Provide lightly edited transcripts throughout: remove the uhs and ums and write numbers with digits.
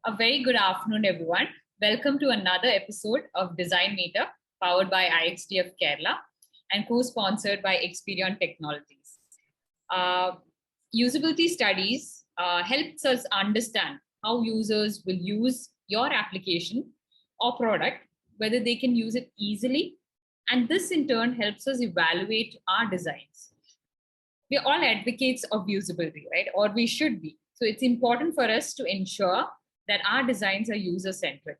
A very good afternoon, everyone. Welcome to another episode of Design Meetup, powered by IxDF Kerala and co-sponsored by Experion Technologies. Usability studies helps us understand how users will use your application or product, whether they can use it easily, and this in turn helps us evaluate our designs. We're all advocates of usability, right? Or we should be. So it's important for us to ensure that our designs are user-centric.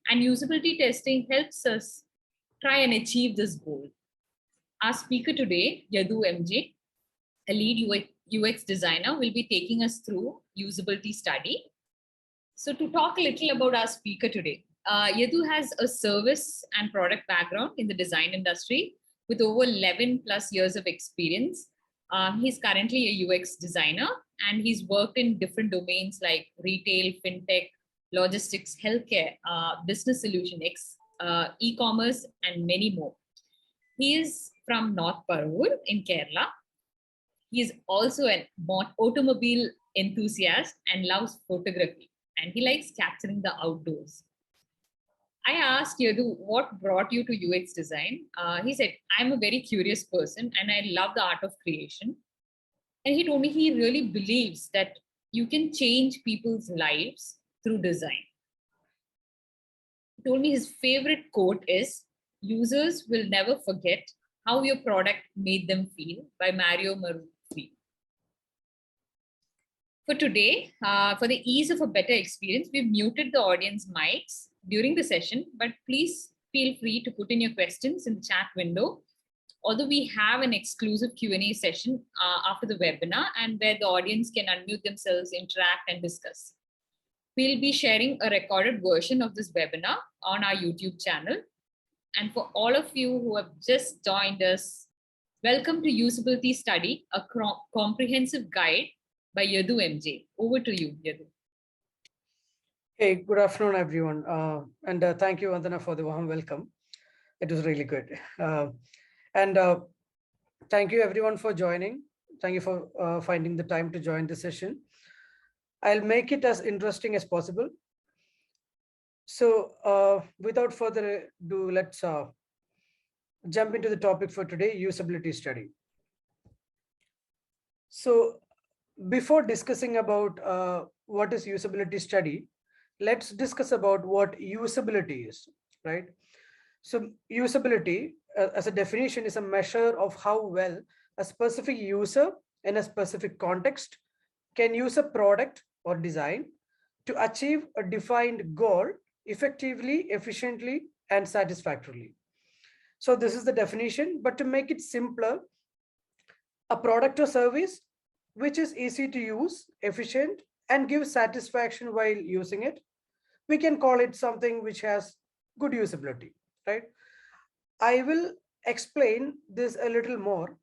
And usability testing helps us try and achieve this goal. Our speaker today, Yadhu M J, a lead UX designer, will be taking us through usability study. So to talk a little about our speaker today, Yadhu has a service and product background in the design industry with over 11 plus years of experience. He's currently a UX designer and he's worked in different domains like retail, fintech, logistics, healthcare, business solution, e-commerce, and many more. He is from North Parur in Kerala. He is also an automobile enthusiast and loves photography, and he likes capturing the outdoors. I asked Yadhu, what brought you to UX design? He said, I'm a very curious person and I love the art of creation. And he told me he really believes that you can change people's lives through design. He told me his favorite quote is, users will never forget how your product made them feel, by Mario Marufi. For today, for the ease of a better experience, we've muted the audience mics during the session, but please feel free to put in your questions in the chat window. Although we have an exclusive Q&A session after the webinar and where the audience can unmute themselves, interact and discuss. We'll be sharing a recorded version of this webinar on our YouTube channel. And for all of you who have just joined us, welcome to Usability Study, a comprehensive guide by Yadhu M J. Over to you, Yadhu. Hey, good afternoon, everyone. And thank you, Vandana, for the warm welcome. It was really good. Thank you, everyone, for joining. Thank you for finding the time to join the session. I'll make it as interesting as possible. So without further ado, let's jump into the topic for today, usability study. So before discussing about what is usability study, let's discuss about what usability is, right? So usability as a definition is a measure of how well a specific user in a specific context can use a product or design to achieve a defined goal effectively, efficiently, and satisfactorily. So this is the definition, but to make it simpler, a product or service which is easy to use, efficient, and gives satisfaction while using it, we can call it something which has good usability, right? I will explain this a little more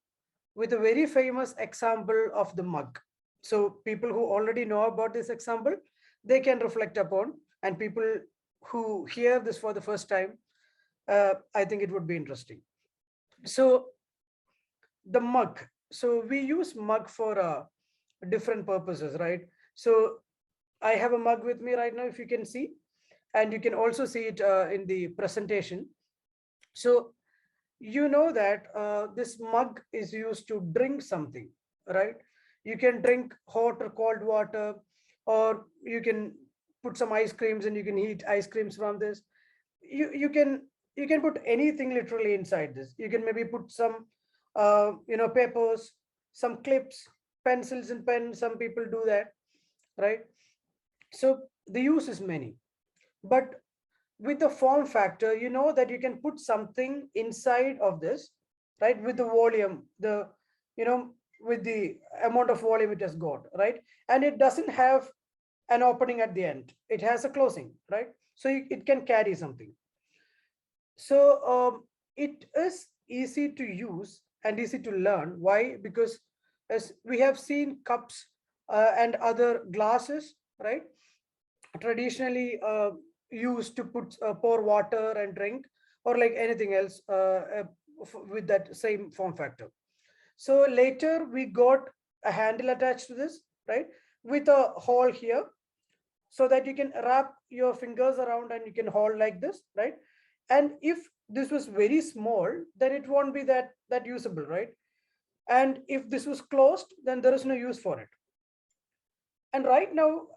with a very famous example of the mug. So people who already know about this example, they can reflect upon, and people who hear this for the first time, I think it would be interesting. So the mug. So we use mug for different purposes, right? So I have a mug with me right now, if you can see, and you can also see it in the presentation. So you know that this mug is used to drink something, right? You can drink hot or cold water, or you can put some ice creams and you can eat ice creams from this. You can put anything literally inside this. You can maybe put some papers, some clips, pencils and pens. Some people do that, right? So the use is many, but with the form factor, you know that you can put something inside of this, right? With the volume, with the amount of volume it has got, right? And it doesn't have an opening at the end. It has a closing, right? So it can carry something. So it is easy to use and easy to learn. Why? Because as we have seen cups and other glasses, right? Traditionally used to pour water and drink, or like anything else with that same form factor. So later we got a handle attached to this, right? With a hole here, so that you can wrap your fingers around and you can hold like this, right? And if this was very small, then it won't be that usable, right? And if this was closed, then there is no use for it. And right now,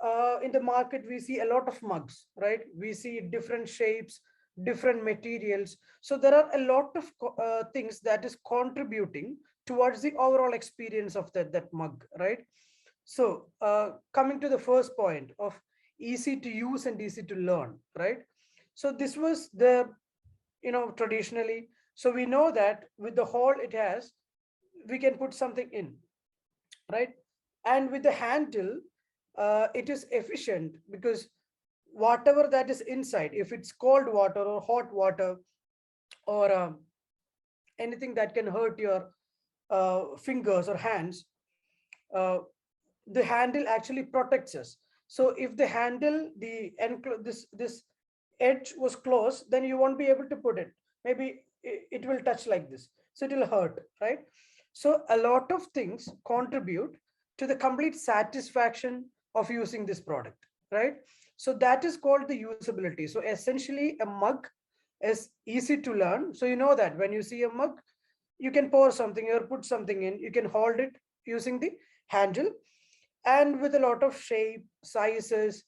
in the market, we see a lot of mugs, right? We see different shapes, different materials. So there are a lot of things that is contributing towards the overall experience of that mug, right? So coming to the first point of easy to use and easy to learn, right? So this was the, traditionally. So we know that with the hole it has, we can put something in, right? And with the handle, it is efficient because whatever that is inside, if it's cold water or hot water or anything that can hurt your fingers or hands, uh, the handle actually protects us. So if the handle, this edge was closed, then you won't be able to put it. Maybe it will touch like this, so it will hurt, right? So a lot of things contribute to the complete satisfaction of using this product, right? So that is called the usability. So essentially, a mug is easy to learn. So you know that when you see a mug, you can pour something or put something in, you can hold it using the handle, and with a lot of shape, sizes.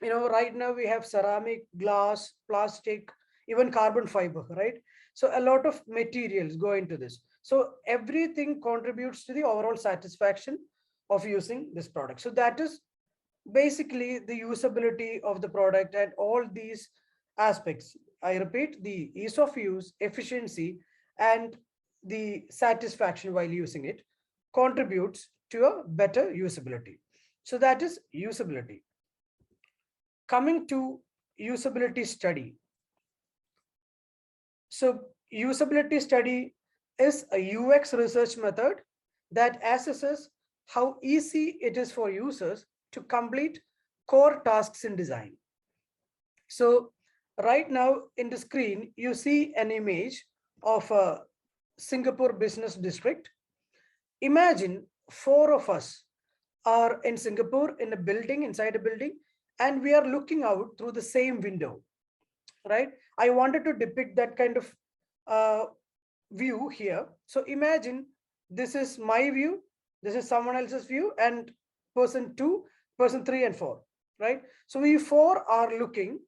Right now we have ceramic, glass, plastic, even carbon fiber, right? So a lot of materials go into this. So everything contributes to the overall satisfaction of using this product. So that is basically the usability of the product, and all these aspects, I repeat, the ease of use, efficiency, and the satisfaction while using it contributes to a better usability. So that is usability. Coming to usability study. So usability study is a UX research method that assesses how easy it is for users to complete core tasks in design. So right now in the screen, you see an image of a Singapore business district. Imagine four of us are in Singapore in a building, inside a building, and we are looking out through the same window, right? I wanted to depict that kind of uh, view here. So imagine this is my view, this is someone else's view, and person two, person three, and four, right? So we four are looking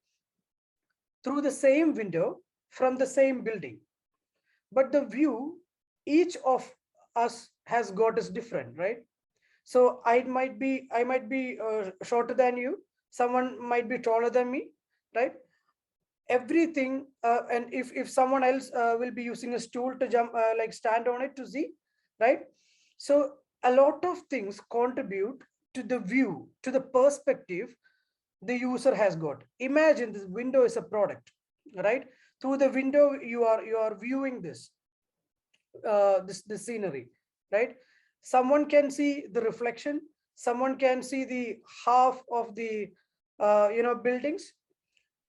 through the same window from the same building, but the view each of us has got is different, right? So I might be shorter than you, someone might be taller than me, right? Everything, and if someone else will be using a stool to jump, like stand on it to see, right? So a lot of things contribute to the view, to the perspective the user has got. Imagine this window is a product, right? Through the window you are viewing this scenery, right? Someone can see the reflection, someone can see the half of the buildings,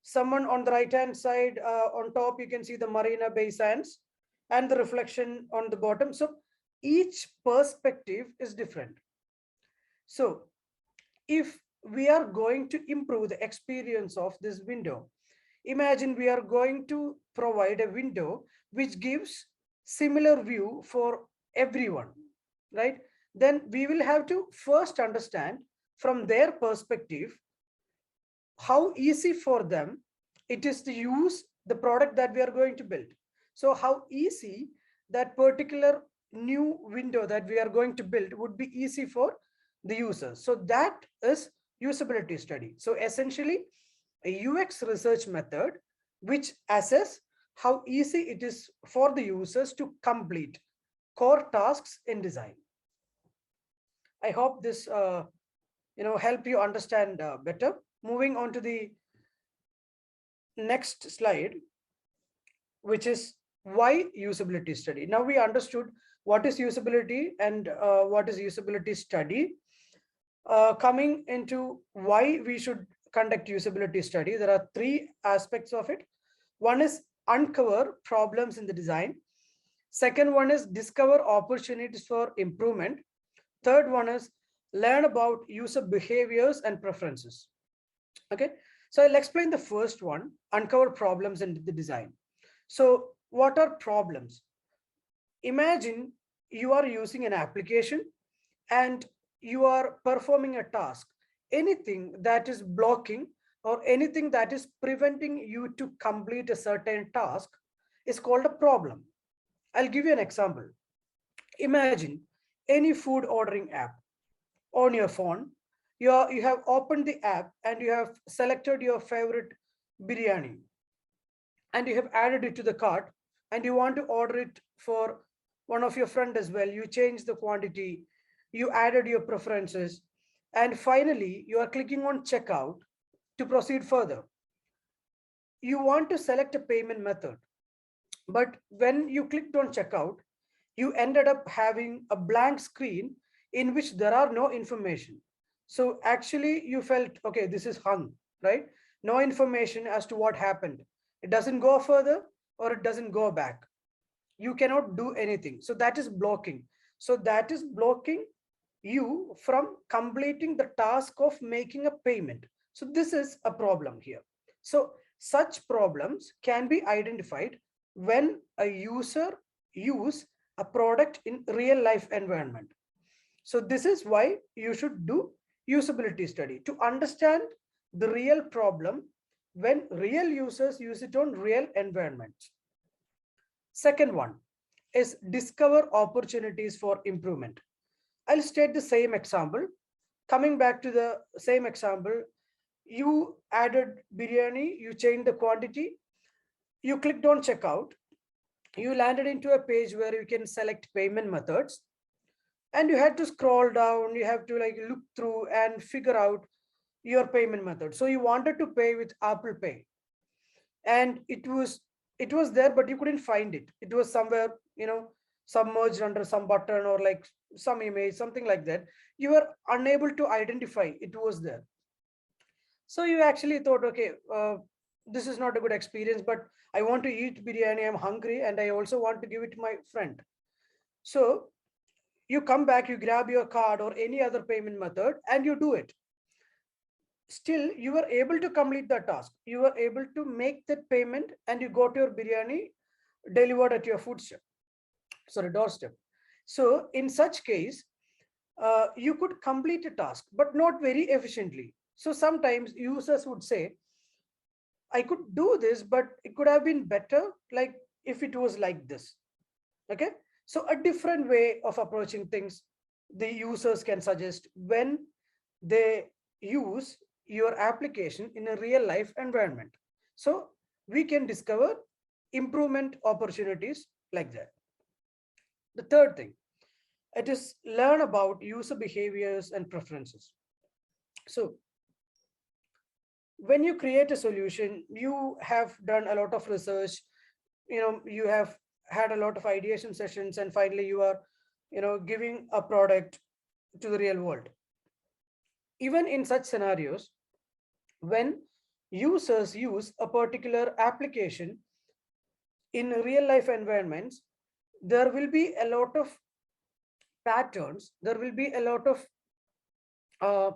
someone on the right hand side, on top you can see the Marina Bay Sands and the reflection on the bottom. So each perspective is different. So if we are going to improve the experience of this window, imagine we are going to provide a window which gives similar view for everyone, right? Then we will have to first understand from their perspective how easy for them it is to use the product that we are going to build. So how easy that particular new window that we are going to build would be easy for the users. So that is usability study. So essentially a UX research method which assess how easy it is for the users to complete core tasks in design. I hope this help you understand better. Moving on to the next slide, which is why usability study. Now we understood what is usability and what is usability study. Coming into why we should conduct usability study, there are three aspects of it. One is uncover problems in the design. Second one is discover opportunities for improvement. Third one is learn about user behaviors and preferences. Okay, so I'll explain the first one, uncover problems in the design. So what are problems? Imagine you are using an application and you are performing a task. Anything that is blocking or anything that is preventing you to complete a certain task is called a problem. I'll give you an example. Imagine any food ordering app on your phone. You have opened the app and you have selected your favorite biryani and you have added it to the cart and you want to order it for one of your friend as well. You change the quantity, you added your preferences, and finally you are clicking on checkout to proceed further. You want to select a payment method, but when you clicked on checkout, you ended up having a blank screen in which there are no information. So actually you felt, okay, this is hung, right? No information as to what happened. It doesn't go further or it doesn't go back. You cannot do anything. So that is blocking. So that is blocking you from completing the task of making a payment. So this is a problem here. So such problems can be identified when a user use a product in real life environment. So this is why you should do usability study to understand the real problem when real users use it on real environments. Second one is discover opportunities for improvement. I'll state the same example. Coming back to the same example, you added biryani, you changed the quantity, you clicked on checkout, you landed into a page where you can select payment methods, and you had to scroll down, you have to like look through and figure out your payment method. So you wanted to pay with Apple Pay, and it was there, but you couldn't find it. It was somewhere, submerged under some button or like some image, something like that. You were unable to identify it was there. So you actually thought, okay, this is not a good experience, but I want to eat biryani, I'm hungry, and I also want to give it to my friend. So you come back, you grab your card or any other payment method and you do it. Still you were able to complete the task, you were able to make that payment, and you got your biryani delivered at your doorstep. So in such case, you could complete a task but not very efficiently. So sometimes users would say, I could do this, but it could have been better like if it was like this. Okay, so a different way of approaching things the users can suggest when they use your application in a real life environment. So we can discover improvement opportunities like that. The third thing, it is learn about user behaviors and preferences. So when you create a solution, you have done a lot of research, you have had a lot of ideation sessions, and finally you are giving a product to the real world. Even in such scenarios, when users use a particular application in real life environments, there will be a lot of patterns, there will be a lot of uh,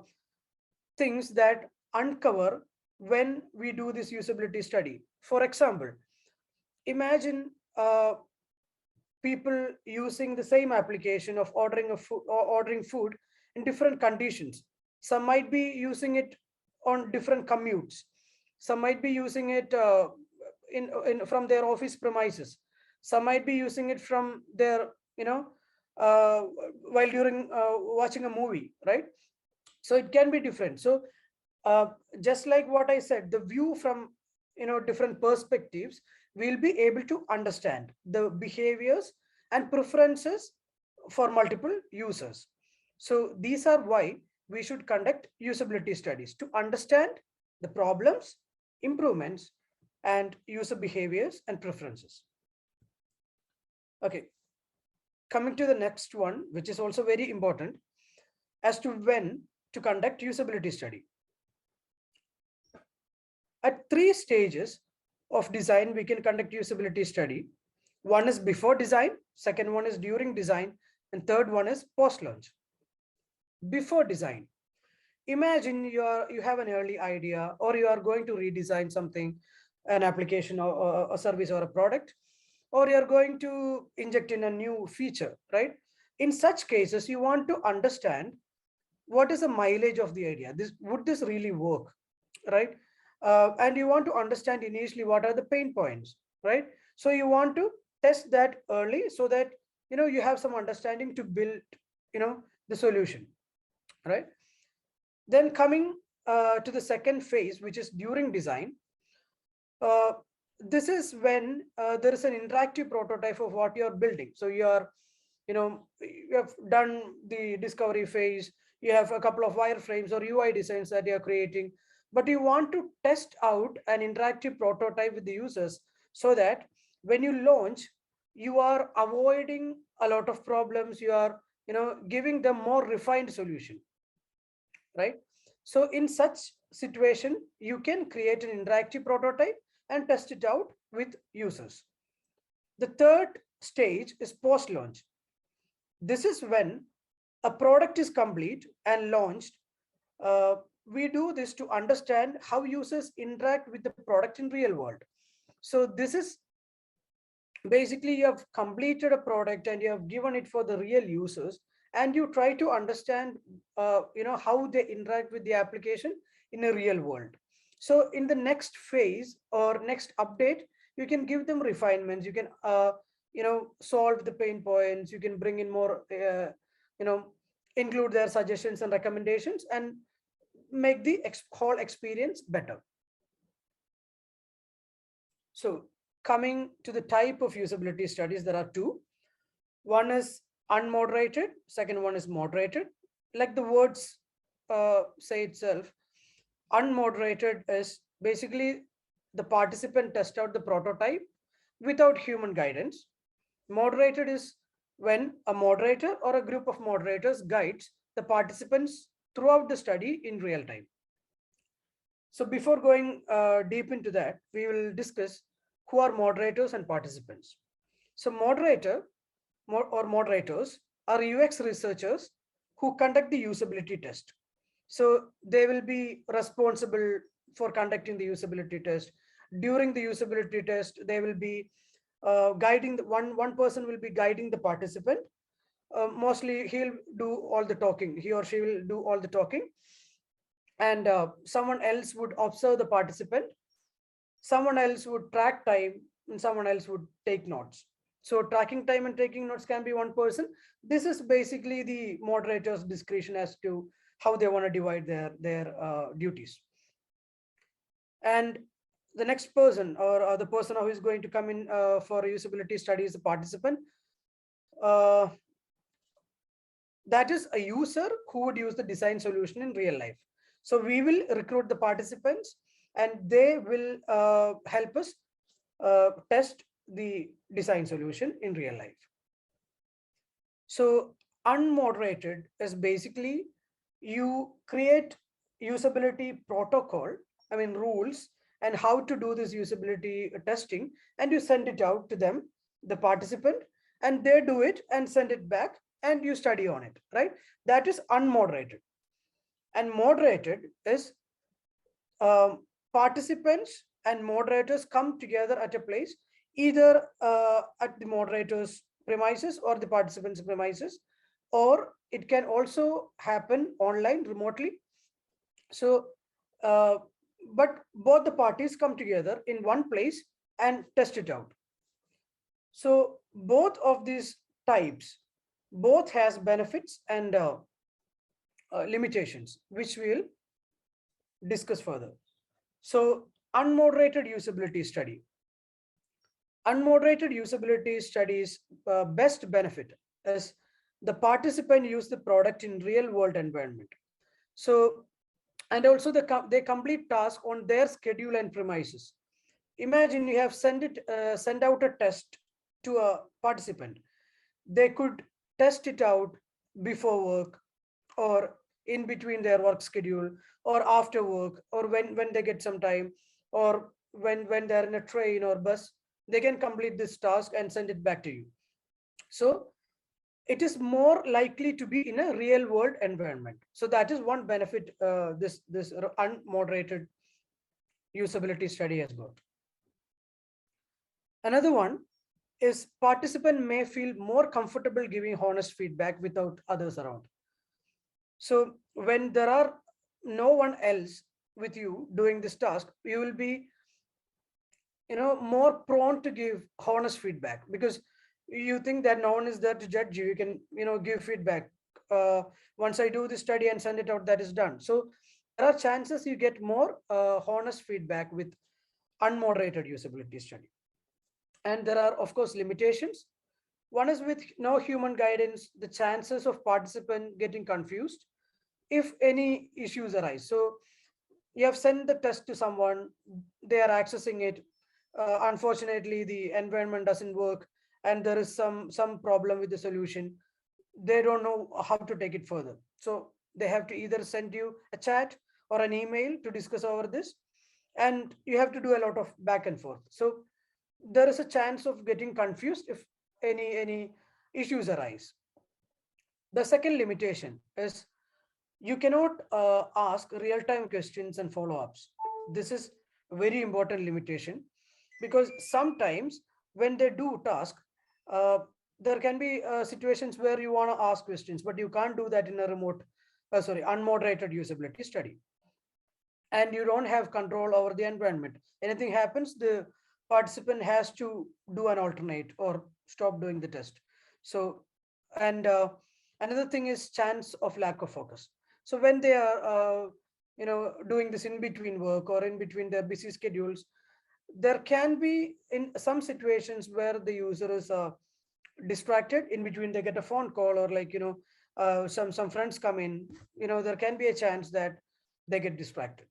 things that uncover when we do this usability study. For example, imagine people using the same application of ordering food in different conditions. Some might be using it on different commutes, some might be using it in from their office premises, some might be using it from their uh, while during watching a movie, right? So it can be different. So uh, just like what I said, the view from different perspectives, we'll be able to understand the behaviors and preferences for multiple users. So these are why we should conduct usability studies, to understand the problems, improvements, and user behaviors and preferences. Okay, coming to the next one, which is also very important, as to when to conduct usability study. At three stages of design, we can conduct usability study. One is before design, second one is during design, and third one is post launch. Before design, imagine you have an early idea, or you are going to redesign something, an application or a service or a product, or you're going to inject in a new feature, right? In such cases, you want to understand what is the mileage of the idea. This would this really work, right? And you want to understand initially what are the pain points, right? So you want to test that early so that you have some understanding to build the solution, right? Then coming to the second phase, which is during design. uh, this is when there is an interactive prototype of what you're building. So you have done the discovery phase, you have a couple of wireframes or UI designs that you're creating, but you want to test out an interactive prototype with the users so that when you launch, you are avoiding a lot of problems. You are giving them more refined solution, right? So in such situation, you can create an interactive prototype and test it out with users. The third stage is post launch. This is when a product is complete and launched. uh, we do this to understand how users interact with the product in real world. So this is basically, you have completed a product and you have given it for the real users, and you try to understand how they interact with the application in a real world. So in the next phase or next update, you can give them refinements. You can solve the pain points. You can bring in more you know include their suggestions and recommendations and make the whole experience better. So coming to the type of usability studies, there are two. One is unmoderated, second one is moderated. Like the words say itself, unmoderated is basically the participant test out the prototype without human guidance. Moderated is when a moderator or a group of moderators guides the participants throughout the study in real time. So before going deep into that, we will discuss who are moderators and participants. So or moderators are UX researchers who conduct the usability test. So they will be responsible for conducting the usability test. During the usability test, they will be guiding one person will be guiding the participant. Mostly he'll do all the talking. He or she will do all the talking, and someone else would observe the participant. Someone else would track time, and someone else would take notes. So tracking time and taking notes can be one person. This is basically the moderator's discretion as to how they want to divide their duties. And the next person, or the person who is going to come in for usability study, is the participant. Uh, that is a user who would use the design solution in real life. So we will recruit the participants, and they will help us test the design solution in real life. So unmoderated is basically you create usability protocol, I mean rules, and how to do this usability testing, and you send it out to them, the participant, and they do it and send it back, and you study on it, right? That is unmoderated. And moderated is participants and moderators come together at a place, either at the moderator's premises or the participants' premises, or it can also happen online remotely. So, but both the parties come together in one place and test it out. So both of these types, both has benefits and limitations, which we will discuss further. So unmoderated usability study. Unmoderated usability studies best benefit is the participant use the product in real world environment. So, and also they complete task on their schedule and premises. Imagine you have send out a test to a participant. They could test it out before work, or in between their work schedule, or after work, or when they get some time, or when they're in a train or bus. They can complete this task and send it back to you. So it is more likely to be in a real world environment. So that is one benefit this unmoderated usability study has got. Another one is participant may feel more comfortable giving honest feedback without others around. So when there are no one else with you doing this task, you will be, more prone to give honest feedback, because you think that no one is there to judge you. You can, give feedback. uh, Once I do the study and send it out, that is done. So there are chances you get more honest feedback with unmoderated usability study. And there are, of course, limitations. One is with no human guidance, the chances of participant getting confused if any issues arise. So you have sent the test to someone, they are accessing it. Unfortunately, the environment doesn't work, and there is some problem with the solution. They don't know how to take it further. So they have to either send you a chat or an email to discuss over this, and you have to do a lot of back and forth. So there is a chance of getting confused if any issues arise. The second limitation is you cannot ask real-time questions and follow-ups. This is a very important limitation, because sometimes when they do task, uh, there can be situations where you want to ask questions, but you can't do that in a unmoderated usability study, and you don't have control over the environment. Anything happens, the participant has to do an alternate or stop doing the test. So, and another thing is chance of lack of focus. So when they are doing this in between work or in between their busy schedules, there can be in some situations where the user is distracted. In between they get a phone call, or like, some friends come in. There can be a chance that they get distracted.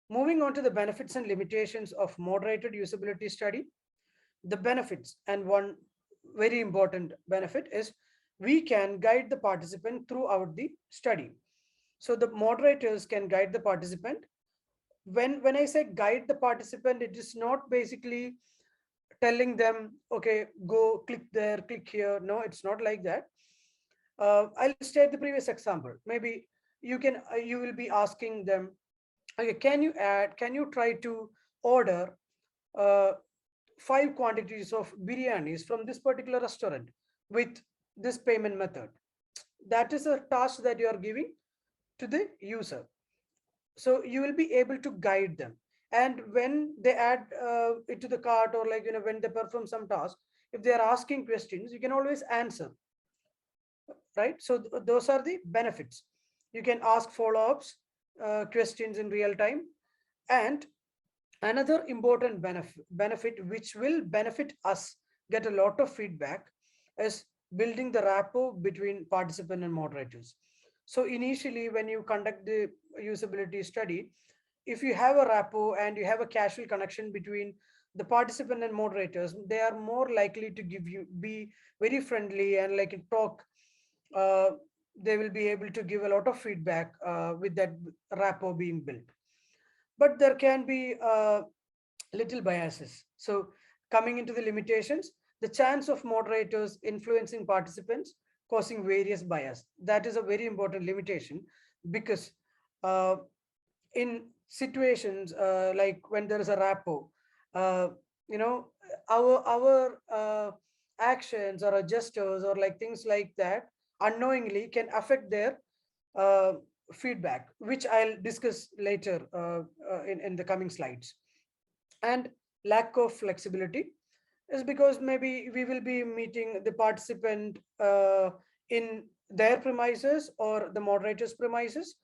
Moving on to the benefits and limitations of moderated usability study. The benefits, and one very important benefit, is we can guide the participant throughout the study. So the moderators can guide the participant. When I say guide the participant, it is not basically telling them, okay, go click there, click here. No, it's not like that. I'll state the previous example. Maybe you will be asking them, okay, can you try to order uh, 5 quantities of biryanis from this particular restaurant with this payment method? That is a task that you are giving to the user. So you will be able to guide them. And when they add it to the cart, or like, when they perform some task, if they are asking questions, you can always answer, right? So those are the benefits. You can ask follow-ups, questions in real time. And another important benefit which will benefit us get a lot of feedback is building the rapport between participant and moderators. So initially, when you conduct the usability study, if you have a rapport and you have a casual connection between the participant and moderators, they are more likely to be very friendly and like talk. uh, they will be able to give a lot of feedback with that rapport being built. But there can be little biases. So coming into the limitations, the chance of moderators influencing participants causing various bias. That is a very important limitation, because uh, in situations like when there is a rapport, uh, you know, our actions or our gestures or like things like that unknowingly can affect their uh, feedback, which I'll discuss later in the coming slides. And lack of flexibility is because maybe we will be meeting the participant in their premises or the moderator's premises,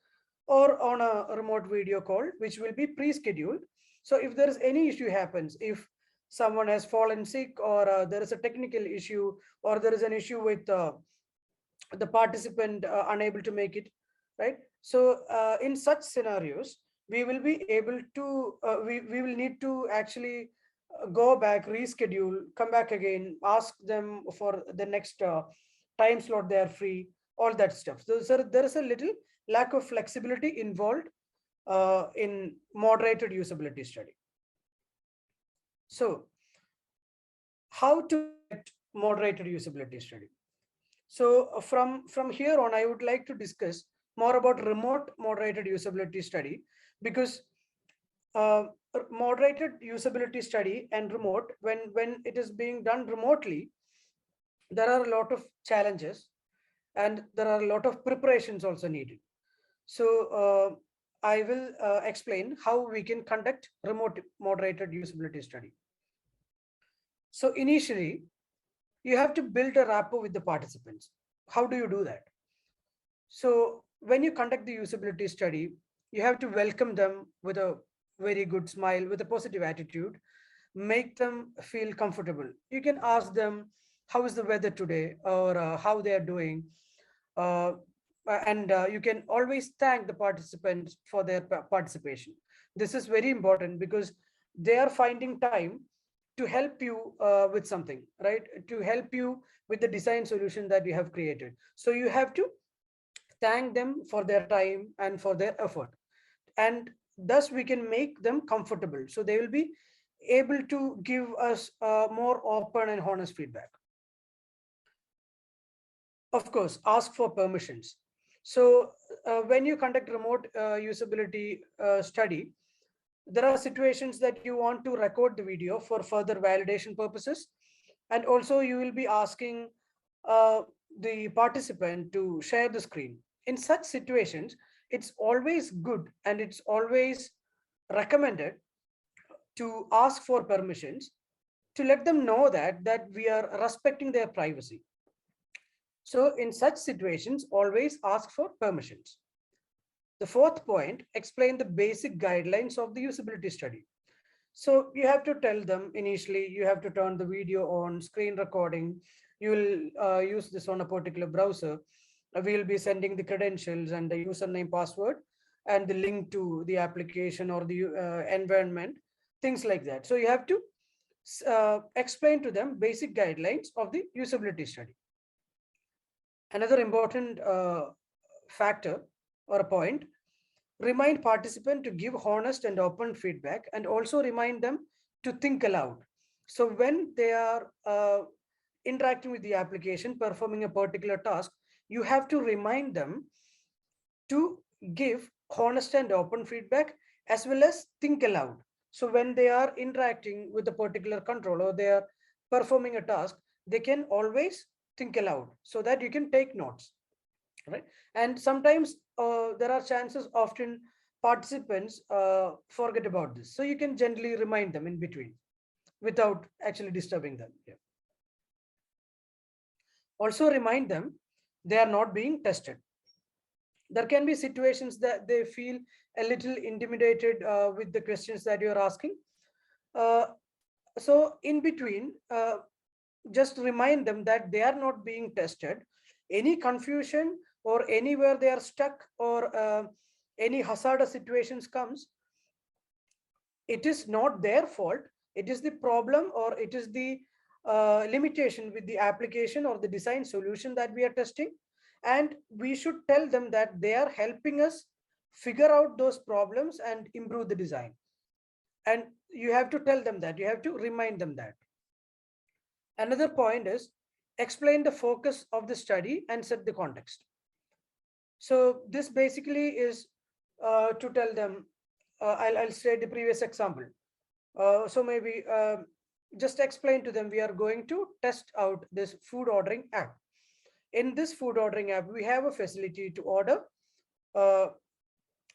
or on a remote video call, which will be pre-scheduled. So if there is any issue happens, if someone has fallen sick, or there is a technical issue, or there is an issue with the participant unable to make it, right? So in such scenarios, we will be able to we will need to actually go back, reschedule, come back again, ask them for the next time slot they are free, all that stuff. So there is a little lack of flexibility involved in moderated usability study. So how to get moderated usability study. So from here on, I would like to discuss more about remote moderated usability study, because uh, moderated usability study and remote, when it is being done remotely, there are a lot of challenges and there are a lot of preparations also needed. So I will explain how we can conduct remote moderated usability study. So initially, you have to build a rapport with the participants. How do you do that? So when you conduct the usability study, you have to welcome them with a very good smile, with a positive attitude, make them feel comfortable. You can ask them, how is the weather today, or how they are doing. Uh, and you can always thank the participants for their participation. This is very important because they are finding time to help you with something, right? To help you with the design solution that you have created. So you have to thank them for their time and for their effort, and thus we can make them comfortable, so they will be able to give us more open and honest feedback. Of course, ask for permissions. So when you conduct remote usability study, there are situations that you want to record the video for further validation purposes, and also you will be asking uh, the participant to share the screen. In such situations, it's always good and it's always recommended to ask for permissions, to let them know that we are respecting their privacy. So in such situations, always ask for permissions. The fourth point, explain the basic guidelines of the usability study. So you have to tell them initially, you have to turn the video on, screen recording. You will use this on a particular browser. We will be sending the credentials and the username, password, and the link to the application or the environment, things like that. So you have to explain to them basic guidelines of the usability study. Another important factor or a point, remind participant to give honest and open feedback, and also remind them to think aloud. So when they are interacting with the application, performing a particular task, you have to remind them to give honest and open feedback, as well as think aloud. So when they are interacting with a particular control or they are performing a task, they can always think aloud so that you can take notes, right? And sometimes there are chances, often participants forget about this, so you can gently remind them in between without actually disturbing them. Yeah. Also remind them they are not being tested. There can be situations that they feel a little intimidated with the questions that you are asking. uh, so in between, just remind them that they are not being tested. Any confusion or anywhere they are stuck, or any hazardous situations comes, it is not their fault. It is the problem, or it is the limitation with the application or the design solution that we are testing. And we should tell them that they are helping us figure out those problems and improve the design. And you have to tell them that, you have to remind them that. Another point is, explain the focus of the study and set the context. So this basically is to tell them, I'll state the previous example. So maybe just explain to them, we are going to test out this food ordering app. In this food ordering app, we have a facility to order uh,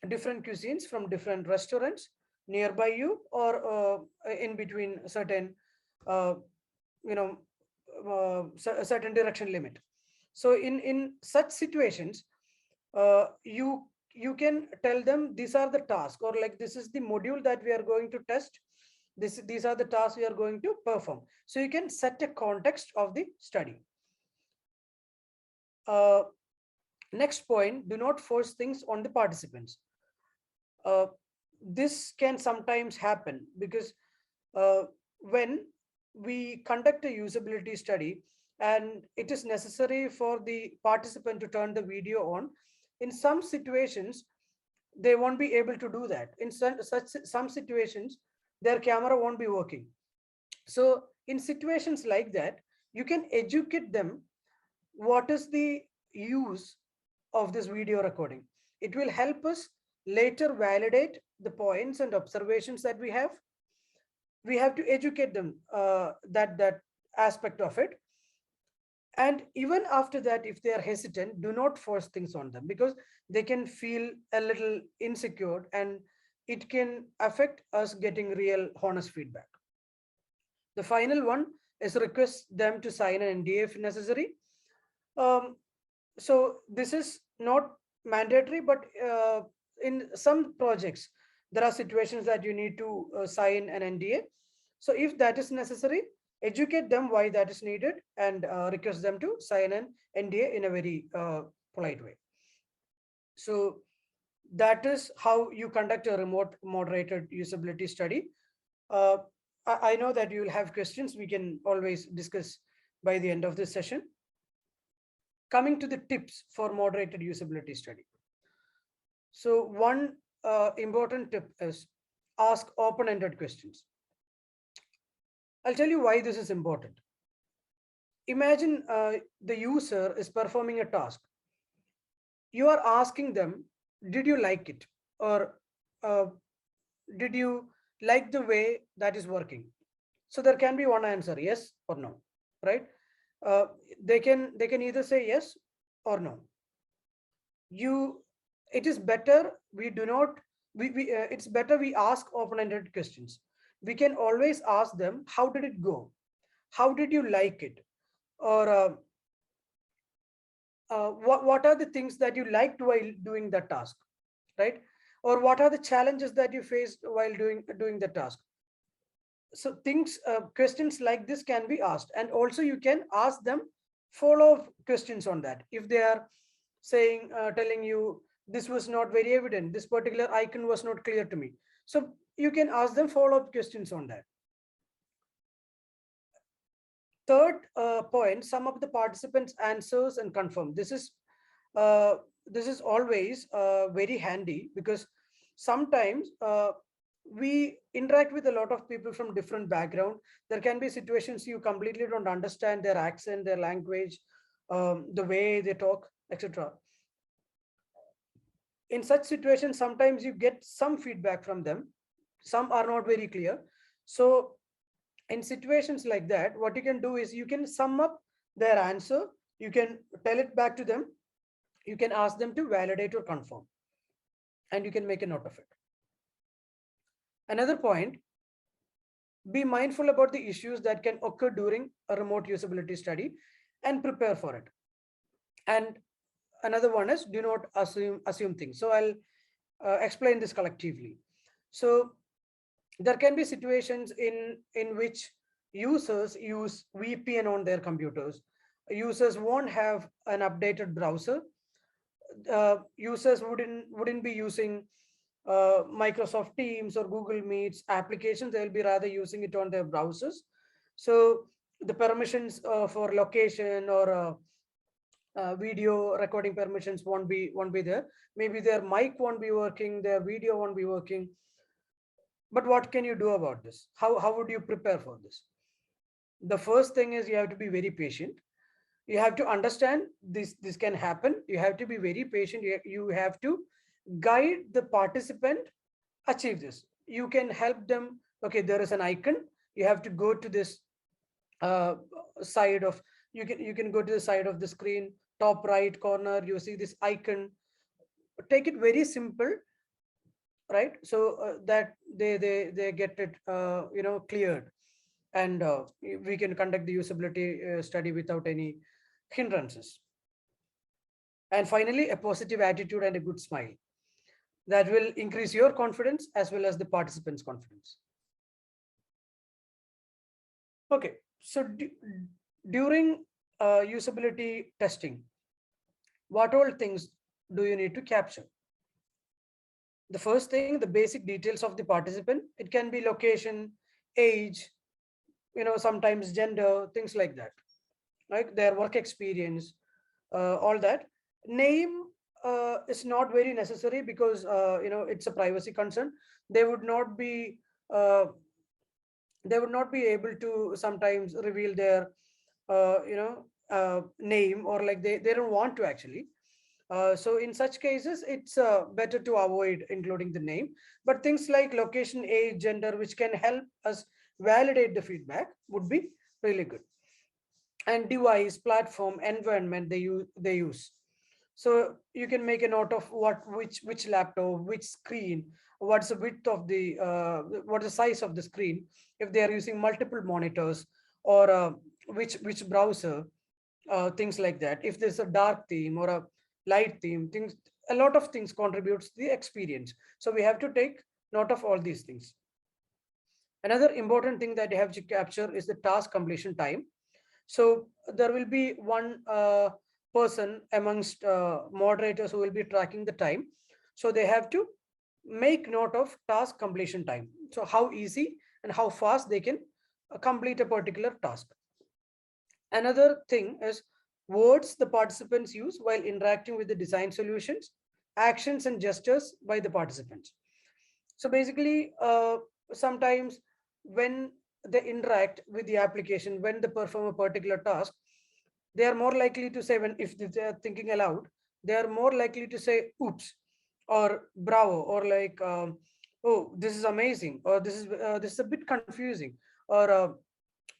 different cuisines from different restaurants nearby you, or in between certain uh, you know a certain direction limit. So in such situations, you can tell them, these are the tasks, or like, this is the module that we are going to test, these are the tasks we are going to perform. So you can set a context of the study. uh, Next point, do not force things on the participants. uh, this can sometimes happen because uh, when we conduct a usability study and it is necessary for the participant to turn the video on, in some situations they won't be able to do that. In some situations, their camera won't be working. So in situations like that, you can educate them what is the use of this video recording. It will help us later validate the points and observations that we have. We have to educate them that aspect of it. And even after that, if they are hesitant, do not force things on them, because they can feel a little insecure and it can affect us getting real honest feedback. The final one is request them to sign an NDA if necessary. um, so this is not mandatory, but in some projects there are situations that you need to sign an NDA. So if that is necessary, educate them why that is needed, and request them to sign an NDA in a very polite way. So that is how you conduct a remote moderated usability study. uh, I know that you will have questions. We can always discuss by the end of this session. Coming to the tips for moderated usability study. So one important tip is ask open-ended questions. I'll tell you why this is important. Imagine the user is performing a task. You are asking them, did you like it? Or uh, did you like the way that is working? So there can be one answer, yes or no, right? Uh, they can either say yes or no. You It is better we do not we it's better we ask open-ended questions. We can always ask them, how did it go? How did you like it? Or what are the things that you liked while doing the task, right? Or what are the challenges that you faced while doing the task? So things questions like this can be asked, and also you can ask them follow-up questions on that. If they are saying telling you this was not very evident, this particular icon was not clear to me, so you can ask them follow-up questions on that. Third point, sum up the participants answers and confirm. Uh, this is always very handy, because sometimes we interact with a lot of people from different background. There can be situations you completely don't understand their accent, their language, the way they talk, etc. In such situations, sometimes you get some feedback from them. Some are not very clear. So in situations like that, what you can do is you can sum up their answer, you can tell it back to them, you can ask them to validate or confirm, and you can make a note of it. Another point, be mindful about the issues that can occur during a remote usability study and prepare for it. And another one is, do not assume things. So I'll explain this collectively. So there can be situations in which users use VPN on their computers. Users won't have an updated browser. Users wouldn't be using Microsoft Teams or Google Meets applications. They'll be rather using it on their browsers. So the permissions for location or video recording permissions won't be there. Maybe their mic won't be working, their video won't be working. But what can you do about this? How would you prepare for this? The first thing is you have to be very patient. You have to understand this can happen. You have to be very patient. You have to guide the participant achieve this. You can help them. Okay, there is an icon. You have to go to this uh, side of, you can go to the side of the screen, top right corner, you see this icon. Take it very simple, right? So that they get it cleared, and we can conduct the usability study without any hindrances. And finally, a positive attitude and a good smile that will increase your confidence as well as the participants' confidence. Okay, so during usability testing, what all things do you need to capture? The first thing, the basic details of the participant. It can be location, age, sometimes gender, things like that, like their work experience, all that. Name is not very necessary, because it's a privacy concern. They would not be uh, they would not be able to sometimes reveal their name, or like they don't want to actually. So in such cases, it's better to avoid including the name. But things like location, age, gender, which can help us validate the feedback, would be really good. And device, platform, environment they use. So you can make a note of which laptop, which screen, what's the width of the what's the size of the screen, if they are using multiple monitors, or which browser, things like that. If there's a dark theme or a light theme, things, a lot of things contributes to the experience. So we have to take note of all these things. Another important thing that you have to capture is the task completion time. So there will be one person amongst moderators who will be tracking the time. So they have to make note of task completion time. So how easy and how fast they can complete a particular task. Another thing is words the participants use while interacting with the design solutions, actions and gestures by the participants. So basically, sometimes when they interact with the application, when they perform a particular task, they are more likely to say, when if they are thinking aloud, they are more likely to say oops, or bravo, or like oh, this is amazing, or this is a bit confusing, or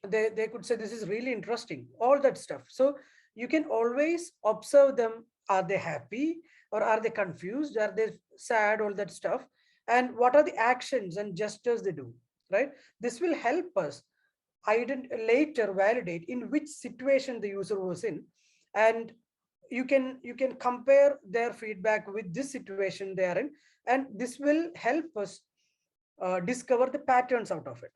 they could say this is really interesting, all that stuff. So you can always observe them. Are they happy, or are they confused, are they sad, all that stuff, and what are the actions and gestures they do, right? This will help us later validate in which situation the user was in. And you can compare their feedback with this situation they are in, and this will help us discover the patterns out of it,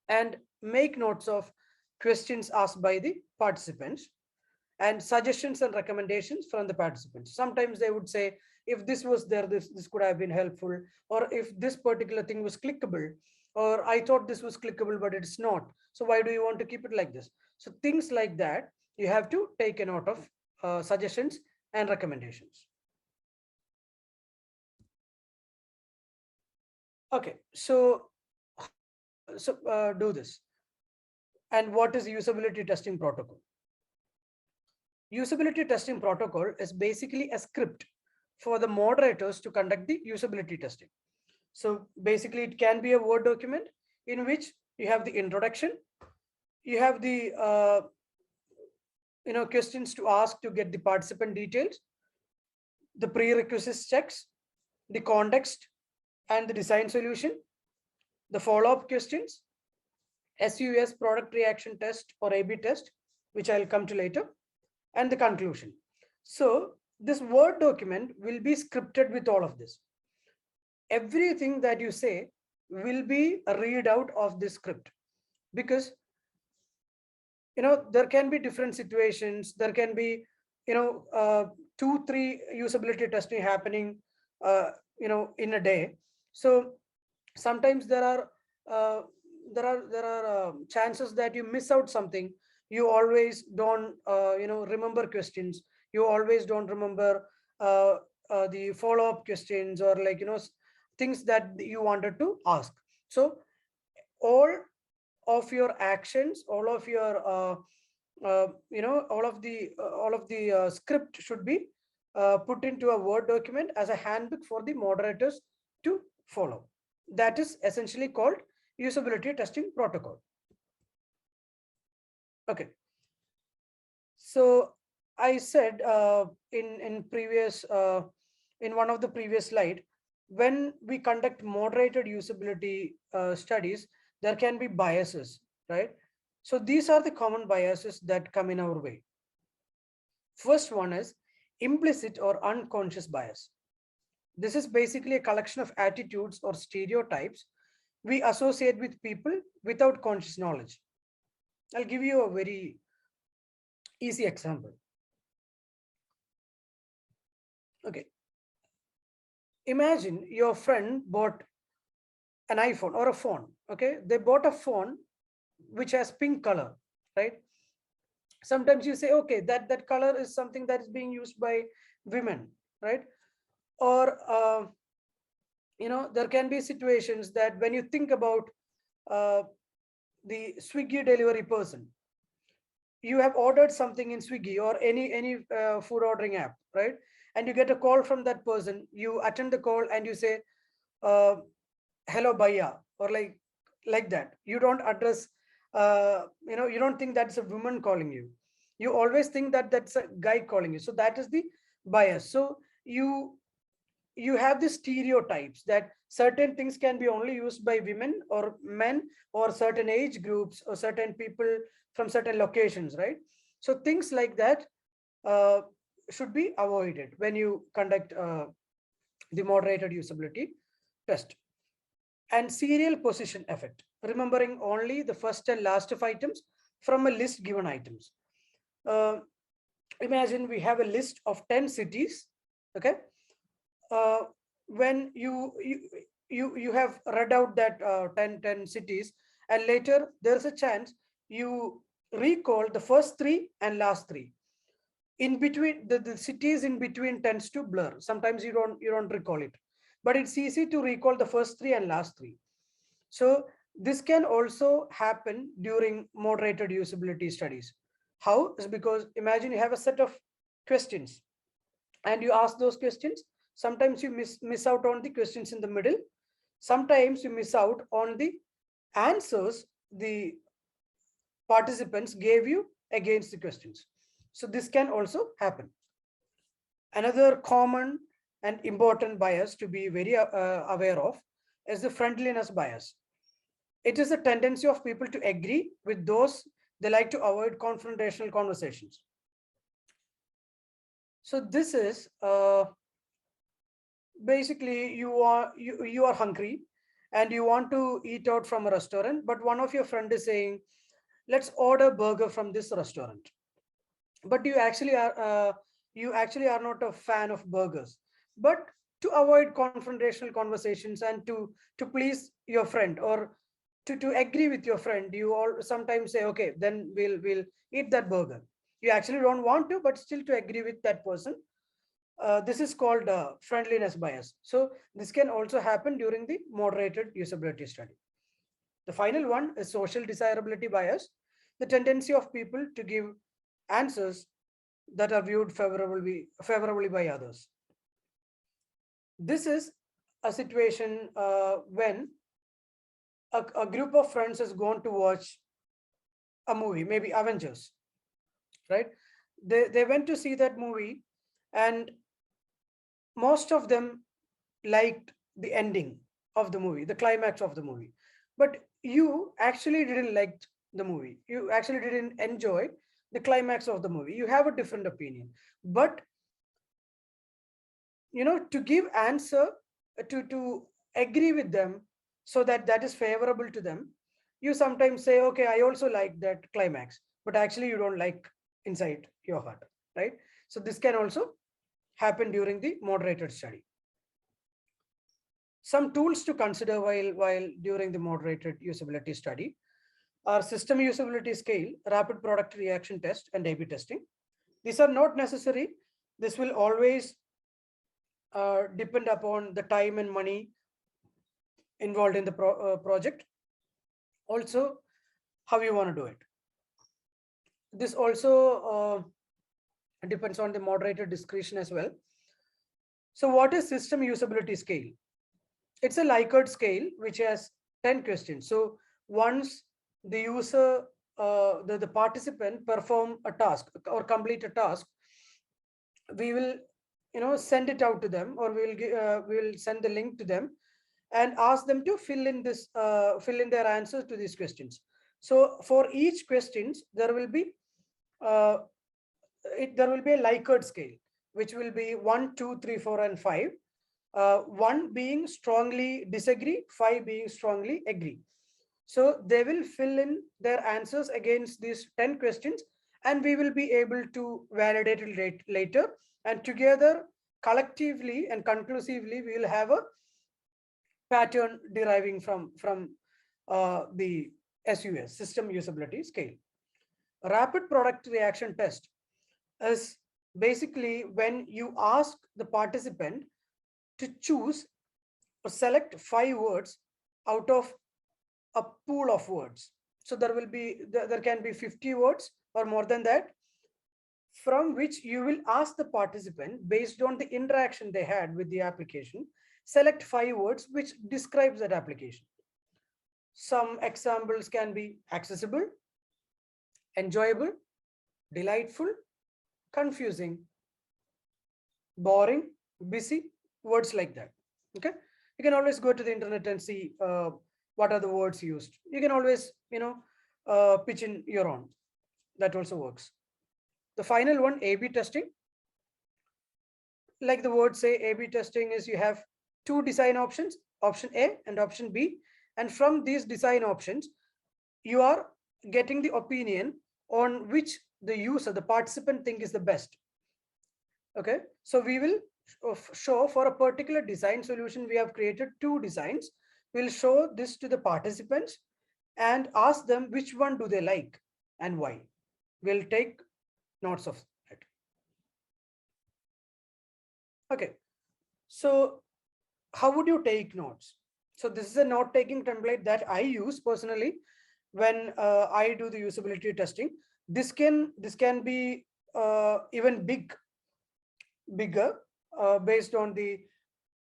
and make notes of questions asked by the participants, and suggestions and recommendations from the participants. Sometimes they would say, if this was there, this could have been helpful, or if this particular thing was clickable, or I thought this was clickable but it's not, so why do you want to keep it like this? So things like that, you have to take a note of suggestions and recommendations. Okay, so how do we do this, and what is usability testing protocol? Usability testing protocol is basically a script for the moderators to conduct the usability testing. So basically, it can be a Word document in which you have the introduction, you have the questions to ask to get the participant details, the prerequisites checks, the context and the design solution, the follow-up questions, SUS product reaction test or A/B test, which I'll come to later, and the conclusion. So this Word document will be scripted with all of this. Everything that you say will be a readout of this script, because there can be different situations. There can be 2-3 usability testing happening in a day. So sometimes uh, there are chances that you miss out something. You always don't remember questions. You always don't remember the follow-up questions, or like things that you wanted to ask. So all of your actions, all of your all of the script should be put into a Word document as a handbook for the moderators to follow. That is essentially called usability testing protocol. Okay, so I said in one of the previous slide, when we conduct moderated usability studies, there can be biases, right? So these are the common biases that come in our way. First one is implicit or unconscious bias. This is basically a collection of attitudes or stereotypes we associate with people without conscious knowledge. I'll give you a very easy example. Okay, imagine your friend bought an iPhone or a phone. Okay, they bought a phone which has pink color, right? Sometimes you say, okay, that color is something that is being used by women, right? Or there can be situations that when you think about uh, the Swiggy delivery person, you have ordered something in Swiggy or any food ordering app, right? And you get a call from that person. You attend the call and you say, uh, "Hello, Bhaiya," or like that. You don't address, you don't think that's a woman calling you. You always think that that's a guy calling you. So that is the bias. So you have the stereotypes that certain things can be only used by women or men or certain age groups or certain people from certain locations, right? So things like that uh, should be avoided when you conduct the moderated usability test. And serial position effect, remembering only the first and last of items from a list given items. uh, Imagine we have a list of 10 cities. Okay. uh, when you have read out that 10 cities, and later there's a chance you recall the first three and last three. In between, the cities in between tends to blur. Sometimes you don't recall it, but it's easy to recall the first three and last three. So this can also happen during moderated usability studies. How is because imagine you have a set of questions and you ask those questions. Sometimes you miss out on the questions in the middle. Sometimes you miss out on the answers the participants gave you against the questions. So this can also happen. Another common and important bias to be very aware of is the friendliness bias. It is a tendency of people to agree with those they like to avoid confrontational conversations. So this is basically you are hungry and you want to eat out from a restaurant, but one of your friend is saying, let's order burger from this restaurant. But you actually are not a fan of burgers. But to avoid confrontational conversations and to please your friend, or to agree with your friend, you all sometimes say, okay, then we'll eat that burger. You actually don't want to, but still to agree with that person. This is called friendliness bias. So this can also happen during the moderated usability study. The final one is social desirability bias, the tendency of people to give answers that are viewed favorably by others. This is a situation when a group of friends has gone to watch a movie, maybe Avengers, right? They went to see that movie, and most of them liked the ending of the movie, the climax of the movie. But you actually didn't like the movie. You actually didn't enjoy the climax of the movie. You have a different opinion. But to give answer, to agree with them, so that that is favorable to them, you sometimes say, okay, I also like that climax, but actually you don't like inside your heart, right? So this can also happen during the moderated study. Some tools to consider while during the moderated usability study are system usability scale, rapid product reaction test, and A/B testing. These are not necessary. This will always depend upon the time and money involved in the project. Also, how you want to do it. This also depends on the moderator discretion as well. So what is system usability scale? It's a Likert scale which has 10 questions. So once the user, the participant perform a task or complete a task, we will send it out to them, or we will send the link to them and ask them to fill in their answers to these questions. So for each questions uh, there will be a Likert scale, which will be 1, 2, 3, 4, and 5. 1 being strongly disagree, 5 being strongly agree. So they will fill in their answers against these 10 questions, and we will be able to validate it later. And together, collectively and conclusively, we will have a pattern deriving from the SUS, system usability scale. Rapid product reaction test is basically when you ask the participant to choose or select 5 words out of a pool of words. So there can be 50 words or more than that, from which you will ask the participant based on the interaction they had with the application, select 5 words which describes that application. Some examples can be accessible, enjoyable, delightful, confusing, boring, busy, words like that. Okay, you can always go to the internet and see what are the words used. You can always, pitch in your own. That also works. The final one, A/B testing. Like the word say, A/B testing is you have two design options, option A and option B, and from these design options, you are getting the opinion on which the user, the participant, think is the best. Okay, so we will show for a particular design solution. We have created two designs. We'll show this to the participants and ask them which one do they like and why. We'll take notes of it. Okay, so how would you take notes? So this is a note taking template that I use personally when I do the usability testing. This can be even bigger based on the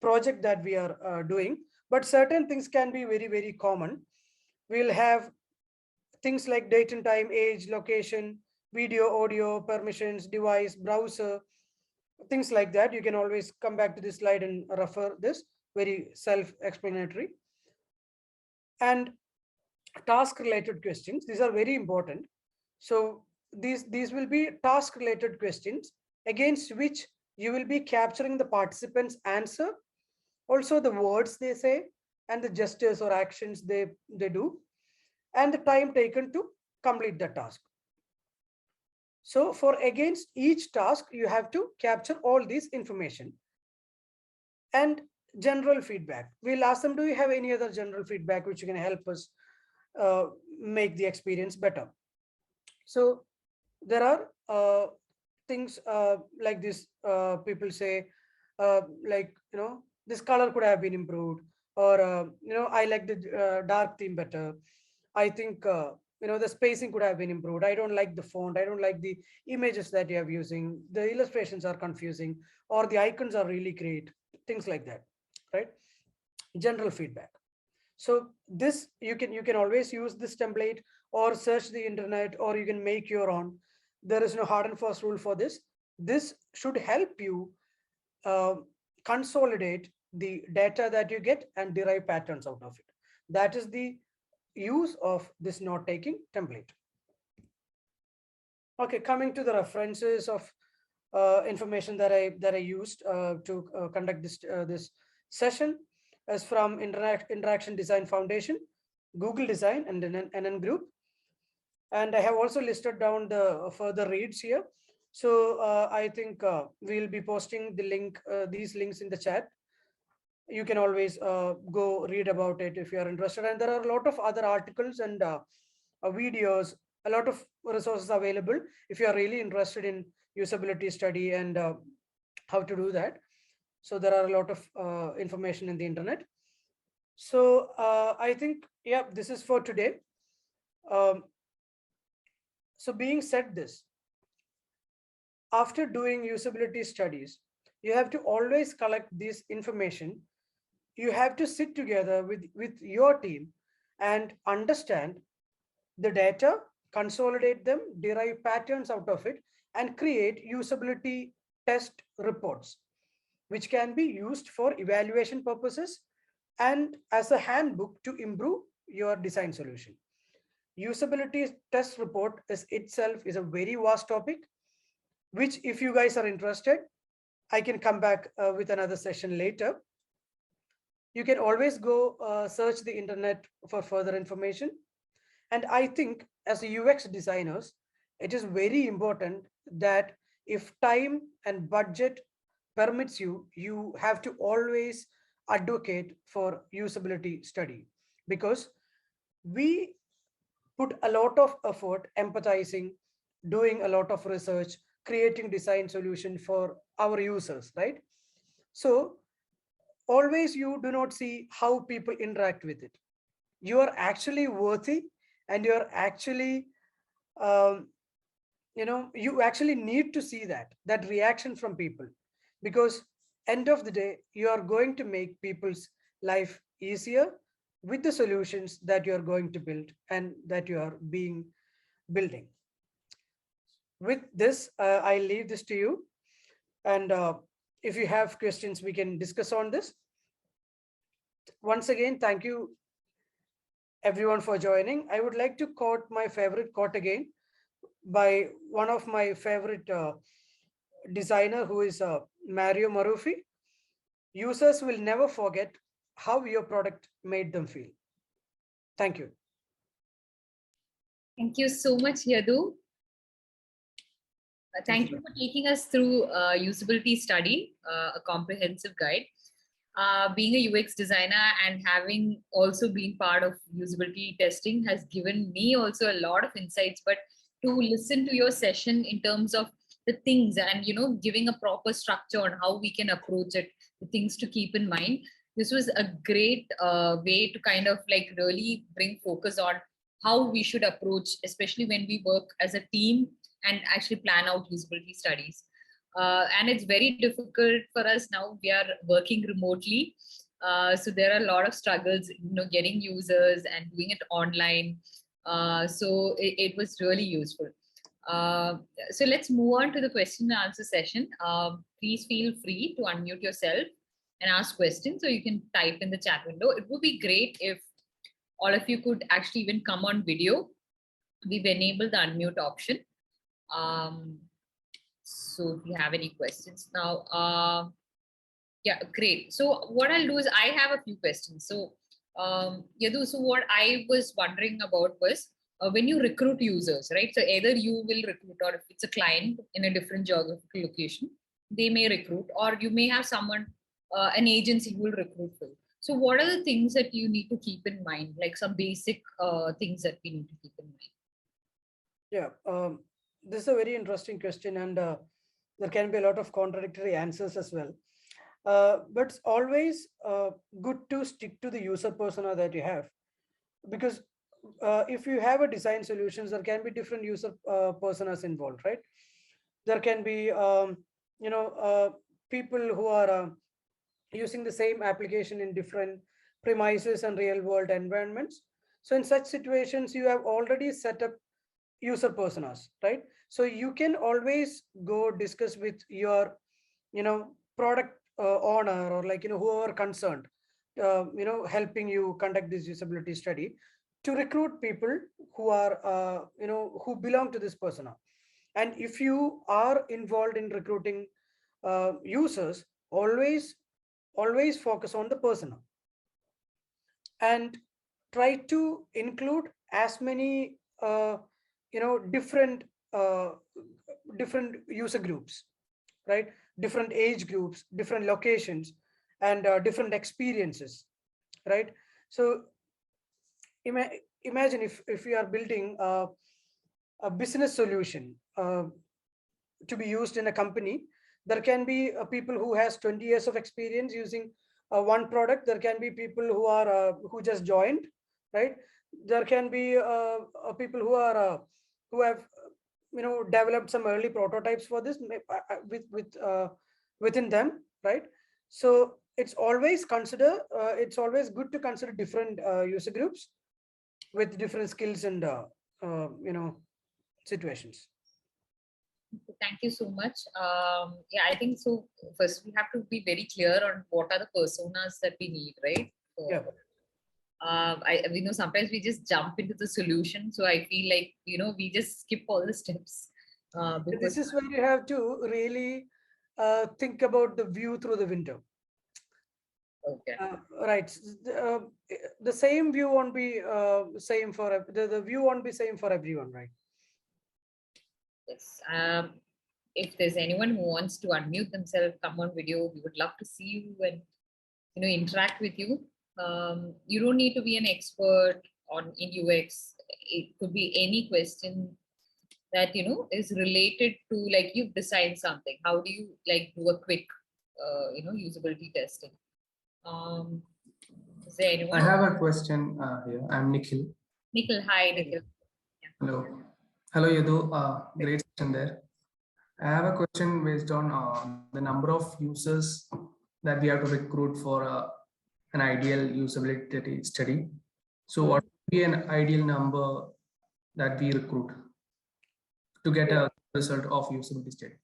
project that we are doing, but certain things can be very common. We'll have things like date and time, age, location, video, audio, permissions, device, browser, things like that. You can always come back to this slide and refer this, very self-explanatory. And task related questions, these are very important. So these will be task related questions against which you will be capturing the participants answer, also the words they say and the gestures or actions they do, and the time taken to complete the task. So for against each task you have to capture all this information. And general feedback, we'll ask them, do you have any other general feedback which can help us make the experience better? So there are things like this. People say like, this color could have been improved, or I like the dark theme better. I think the spacing could have been improved. I don't like the font. I don't like the images that you have using. The illustrations are confusing, or the icons are really great. Things like that, right? General feedback. So this you can always use this template or search the internet, or you can make your own. There is no hard and fast rule for this. This should help you uh, consolidate the data that you get and derive patterns out of it. That is the use of this note taking template. Okay, coming to the references of information that I used to conduct this session is from Interaction Design Foundation, Google Design, and NN Group. And I have also listed down the further reads here. So I think we'll be posting the link, these links in the chat. You can always go read about it if you are interested. And there are a lot of other articles and videos, a lot of resources available if you are really interested in usability study and how to do that. So there are a lot of information in the internet. So I think, yeah, this is for today. Um, so being said this, after doing usability studies, you have to always collect this information. You have to sit together with your team and understand the data, consolidate them, derive patterns out of it, and create usability test reports, which can be used for evaluation purposes and as a handbook to improve your design solution. Usability test report is itself is a very vast topic, which if you guys are interested, I can come back with another session later. You can always go search the internet for further information. And I think as UX designers, it is very important that if time and budget permits you, you have to always advocate for usability study, because we put a lot of effort empathizing, doing a lot of research, creating design solution for our users, right? So always you do not see how people interact with it. You are actually worthy, and you're actually um, you actually need to see that reaction from people, because end of the day, you are going to make people's life easier with the solutions that you are going to build and that you are being building. With this, I leave this to you. And if you have questions, we can discuss on this. Once again, thank you everyone for joining. I would like to quote my favorite quote again by one of my favorite designer, who is Mario Marufi. Users will never forget how your product made them feel. Thank you. Thank you so much, Yadhu. Thank you for taking us through usability study, a comprehensive guide. Being a UX designer and having also been part of usability testing has given me also a lot of insights. But to listen to your session in terms of the things and giving a proper structure on how we can approach it, the things to keep in mind, this was a great way to kind of like really bring focus on how we should approach, especially when we work as a team and actually plan out usability studies. And it's very difficult for us now. We are working remotely. So there are a lot of struggles, getting users and doing it online. So it was really useful. So let's move on to the question and answer session. Please feel free to unmute yourself and ask questions. So you can type in the chat window. It would be great if all of you could actually even come on video. We've enabled the unmute option. So if you have any questions now, yeah, great. So what I'll do is I have a few questions. So Yadhu, so what I was wondering about was when you recruit users, right? So either you will recruit, or if it's a client in a different geographical location, they may recruit, or you may have someone, an agency who will recruit for you. So what are the things that you need to keep in mind, like some basic things that we need to keep in mind? Yeah, this is a very interesting question, and there can be a lot of contradictory answers as well. But it's always good to stick to the user persona that you have, because if you have a design solutions, there can be different user personas involved, right? There can be people who are using the same application in different premises and real world environments. So in such situations, you have already set up user personas, right? So you can always go discuss with your product owner, or like whoever concerned, helping you conduct this usability study, to recruit people who are who belong to this persona. And if you are involved in recruiting users, always focus on the persona, and try to include as many different uh, different user groups, right? Different age groups, different locations, and different experiences, right? So imagine if you are building a business solution to be used in a company. There can be people who has 20 years of experience using one product. There can be people who are who just joined, right? There can be people who have developed some early prototypes for this within them, right? So it's always good to consider different user groups with different skills and situations. Thank you so much. Yeah, I think so. First, we have to be very clear on what are the personas that we need, right? So, Yeah. we know sometimes we just jump into the solution. So I feel like, we just skip all the steps. This Because is where you have to really think about the view through the window. okay. Right. The same view won't be same for the view won't be same for everyone, right? Yes. If there's anyone who wants to unmute themselves, come on video, we would love to see you and interact with you. You don't need to be an expert on in UX. It could be any question that is related to, like, you've designed something. How do you like do a quick usability testing? Is there anyone? I have a question here. I'm Nikhil. Nikhil, hi Nikhil. Hello. Hello, Yadhu. Great session there. I have a question based on the number of users that we have to recruit for an ideal usability study. So, what would be an ideal number that we recruit to get a result of usability study?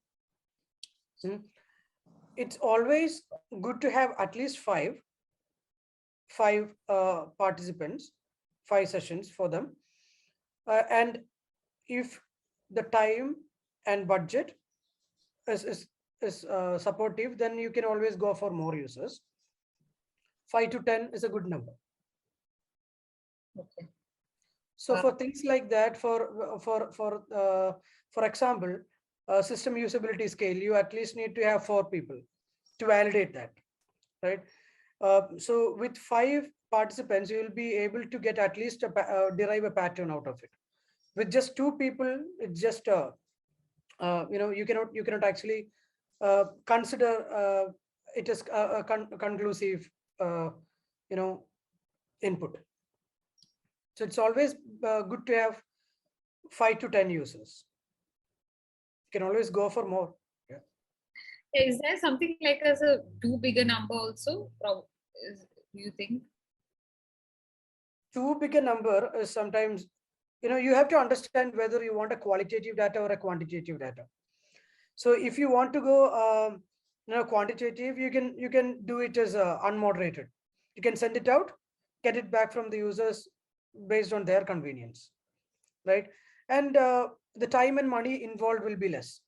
It's always good to have at least five participants, 5 sessions for them. And if the time and budget is supportive, then you can always go for more users. 5 to 10 is a good number. Okay. So for things like that, for example, system usability scale, you at least need to have 4 people to validate that, right? So with 5 participants, you will be able to get at least derive a pattern out of it. With just 2 people, it's just you cannot actually consider it as a conclusive input. So it's always good to have 5 to 10 users. You can always go for more. Yeah. Is there something like as a too big a number also? Do you think? Too big a number is sometimes, you have to understand whether you want a qualitative data or a quantitative data. So if you want to go quantitative, you can do it as unmoderated. You can send it out, get it back from the users based on their convenience, right? And the time and money involved will be less,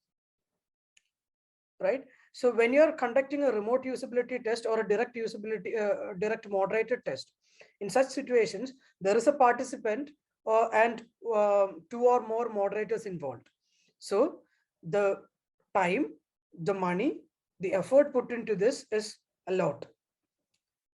right? So when you're conducting a remote usability test or a direct usability direct moderated test, in such situations there is a participant and 2 or more moderators involved. So the time, the money, the effort put into this is a lot.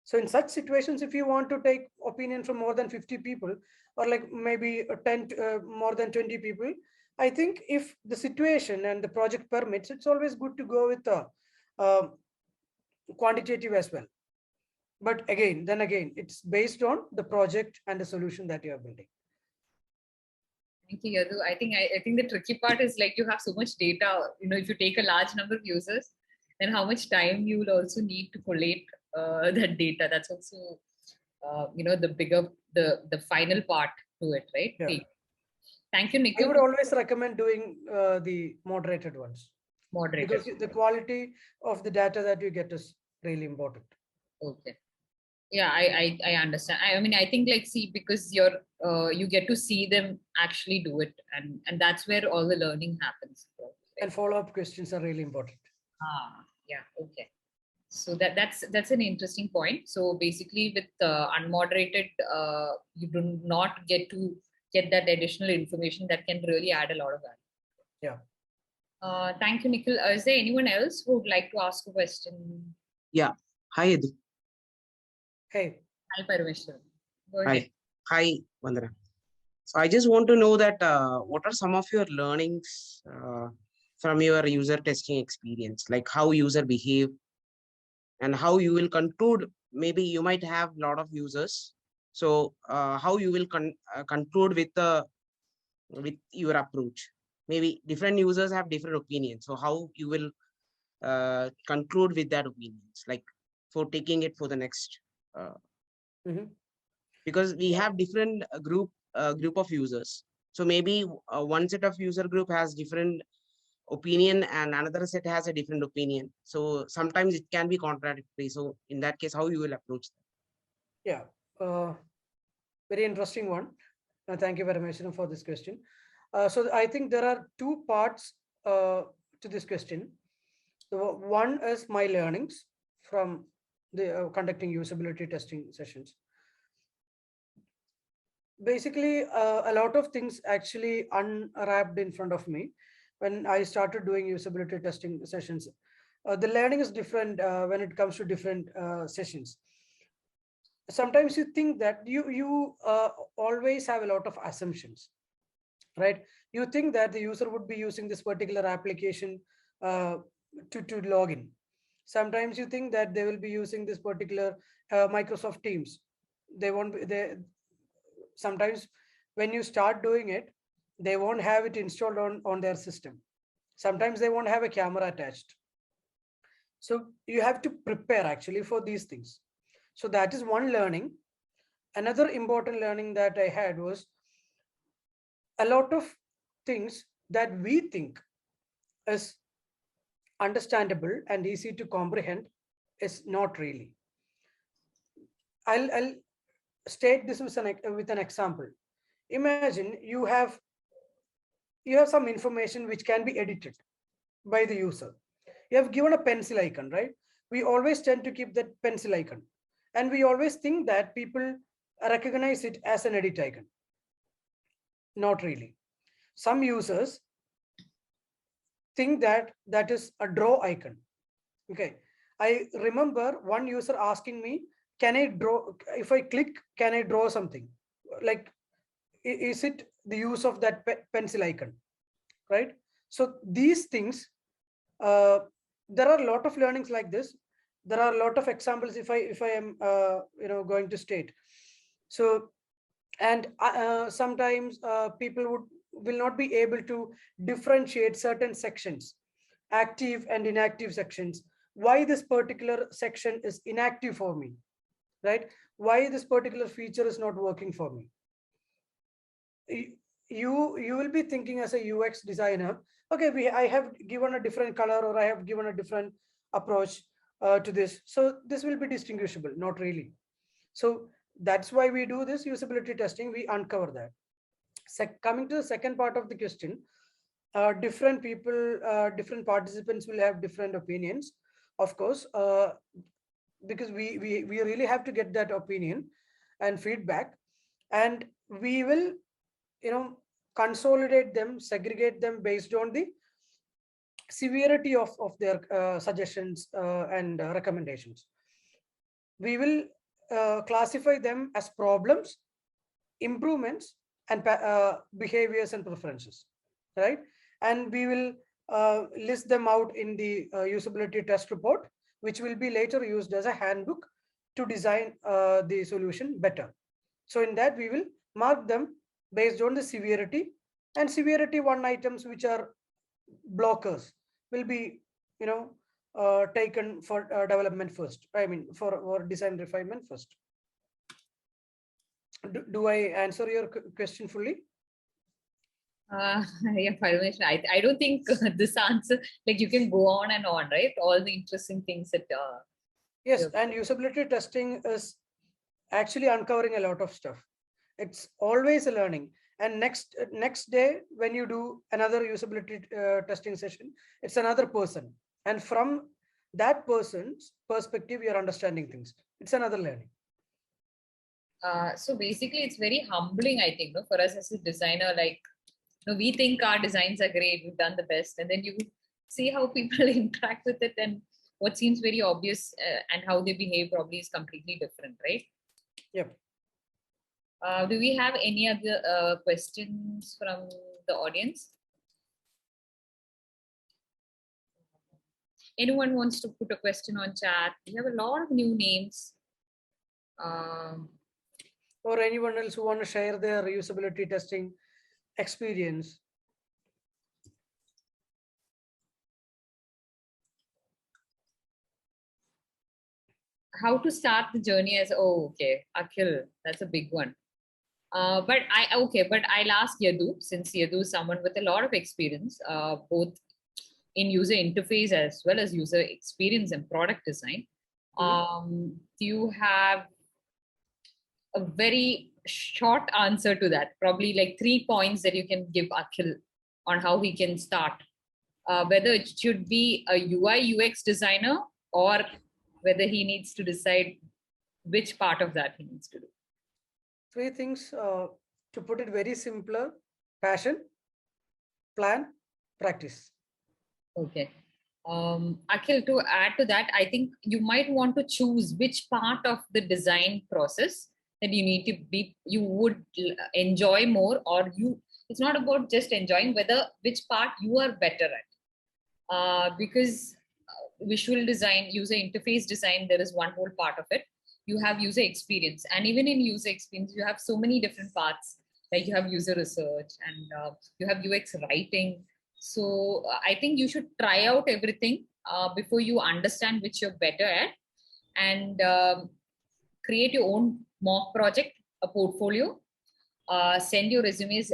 So in such situations, if you want to take opinion from more than 50 people, or like maybe 10 more than 20 people, I think if the situation and the project permits, it's always good to go with the quantitative as well. But again, it's based on the project and the solution that you are building. Thank you, Yadhu. I think the tricky part is like you have so much data. If you take a large number of users, then how much time you will also need to collate that data. That's also the final part to it, right? Yeah. Okay. Thank you, Nikhil. I would always recommend doing the moderated ones. Moderated. Because the quality of the data that you get is really important. Okay. Yeah, I understand. I think because you get to see them actually do it, and that's where all the learning happens. Right? And follow-up questions are really important. Yeah. Okay. So that's an interesting point. So basically, with unmoderated, you do not get that additional information that can really add a lot of value. Yeah. Thank you, Nikhil. Is there anyone else who would like to ask a question? Yeah. Hi, Yadhu. Hey. Hi, Parameshwar. Go Hi. ahead. Hi, Vandana. So I just want to know that what are some of your learnings from your user testing experience, like how user behave and how you will conclude. Maybe you might have a lot of users. So how you will conclude with your approach. Maybe different users have different opinions. So how you will conclude with that opinions, like for taking it for the next because we have different group of users. So maybe one set of user group has different opinion and another set has a different opinion. So sometimes it can be contradictory. So in that case, how you will approach that? Yeah, very interesting one. Thank you very much for this question. So I think there are 2 parts to this question. So one is my learnings from the conducting usability testing sessions. Basically, a lot of things actually unwrapped in front of me when I started doing usability testing sessions. The learning is different when it comes to different sessions. Sometimes you think that you always have a lot of assumptions, right? You think that the user would be using this particular application to log in. Sometimes you think that they will be using this particular Microsoft Teams. They won't be. Sometimes when you start doing it, They won't have it installed on their system. Sometimes they won't have a camera attached. So you have to prepare actually for these things. So that is one learning. Another important learning that I had was a lot of things that we think is understandable and easy to comprehend is not really. I'll state this with an example. Imagine you have some information which can be edited by the user. You have given a pencil icon, right? We always tend to keep that pencil icon, and we always think that people recognize it as an edit icon. Not really. Some users think that that is a draw icon. Okay. I remember one user asking me, can I draw, if I click, can I draw something? Like, is it the use of that pencil icon, right? So these things, there are a lot of learnings like this. There are a lot of examples if I am going to state. So, and sometimes people will not be able to differentiate certain sections, active and inactive sections. Why this particular section is inactive for me, right? Why this particular feature is not working for me? You will be thinking as a UX designer, okay, I have given a different color, or I have given a different approach to this, so this will be distinguishable. Not really. So that's why we do this usability testing. We uncover that. Coming to the second part of the question, different people, different participants will have different opinions, of course, because we really have to get that opinion and feedback, and we will consolidate them, segregate them based on the severity of their suggestions and recommendations. We will classify them as problems, improvements, and behaviors and preferences, right? And we will list them out in the usability test report, which will be later used as a handbook to design the solution better. So in that, we will mark them based on the severity, and severity one items which are blockers will be taken for development first. I mean, for design refinement first. Do I answer your question fully? Yeah, Parmesan, I don't think this answer, like you can go on and on, right? All the interesting things that yes, and usability testing is actually uncovering a lot of stuff. It's always a learning. And next day when you do another usability testing session, it's another person, and from that person's perspective you're understanding things. It's another learning. So basically it's very humbling, I think, no, for us as a designer. Like, we think our designs are great, we've done the best, and then you see how people interact with it, and what seems very obvious and how they behave probably is completely different, right? Yep. Do we have any other questions from the audience? Anyone wants to put a question on chat? We have a lot of new names. Or anyone else who want to share their usability testing experience. How to start the journey as, okay, Akhil, that's a big one. But I'll ask Yadhu, since Yadhu is someone with a lot of experience, both in user interface as well as user experience and product design. Do you have a very short answer to that? Probably like 3 points that you can give Akhil on how he can start, whether it should be a UI UX designer, or whether he needs to decide which part of that he needs to do. 3 things, to put it very simpler: passion, plan, practice. Okay. Akhil, to add to that, I think you might want to choose which part of the design process that you would enjoy more, or it's not about just enjoying, which part you are better at. Because visual design, user interface design, there is one whole part of it. You have user experience, and even in user experience, you have so many different parts. Like you have user research and you have UX writing. So I think you should try out everything before you understand which you're better at, and create your own mock project, a portfolio, send your resumes,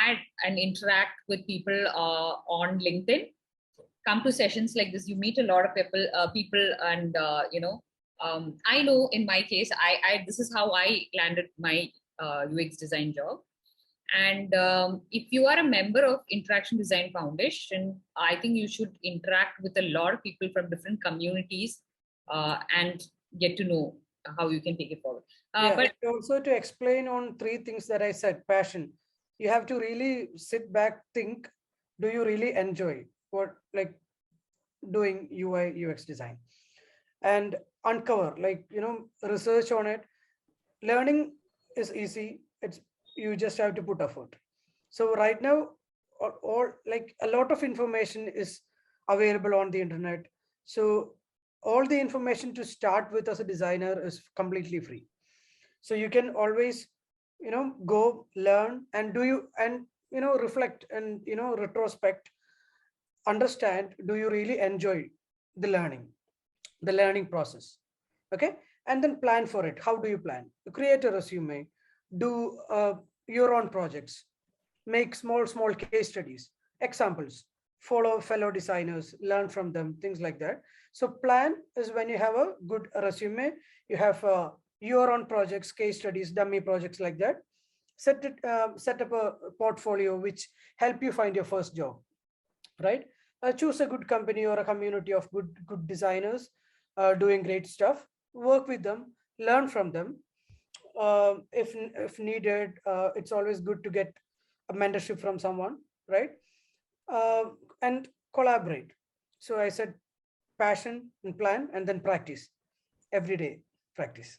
add and interact with people on LinkedIn. Come to sessions like this. You meet a lot of people, and I know in my case, I this is how I landed my UX design job. And if you are a member of Interaction Design Foundation, I think you should interact with a lot of people from different communities and get to know how you can take it forward. But also to explain on three things that I said, passion, you have to really sit back, think, do you really enjoy what, like, doing UI UX design, and uncover, like, research on it. Learning is easy. You just have to put effort. So right now, all like a lot of information is available on the internet. So all the information to start with as a designer is completely free. So you can always, go learn and reflect and, retrospect, understand, do you really enjoy the learning process? Okay. And then plan for it. How do you plan? Create a resume, do your own projects, make small case studies, examples, follow fellow designers, learn from them, things like that. So plan is when you have a good resume, you have your own projects, case studies, dummy projects, like that. Set up a portfolio which help you find your first job, right? Choose a good company or a community of good designers doing great stuff. Work with them, learn from them. If needed, it's always good to get a mentorship from someone, right? And collaborate. So I said passion and plan, and then practice, everyday practice.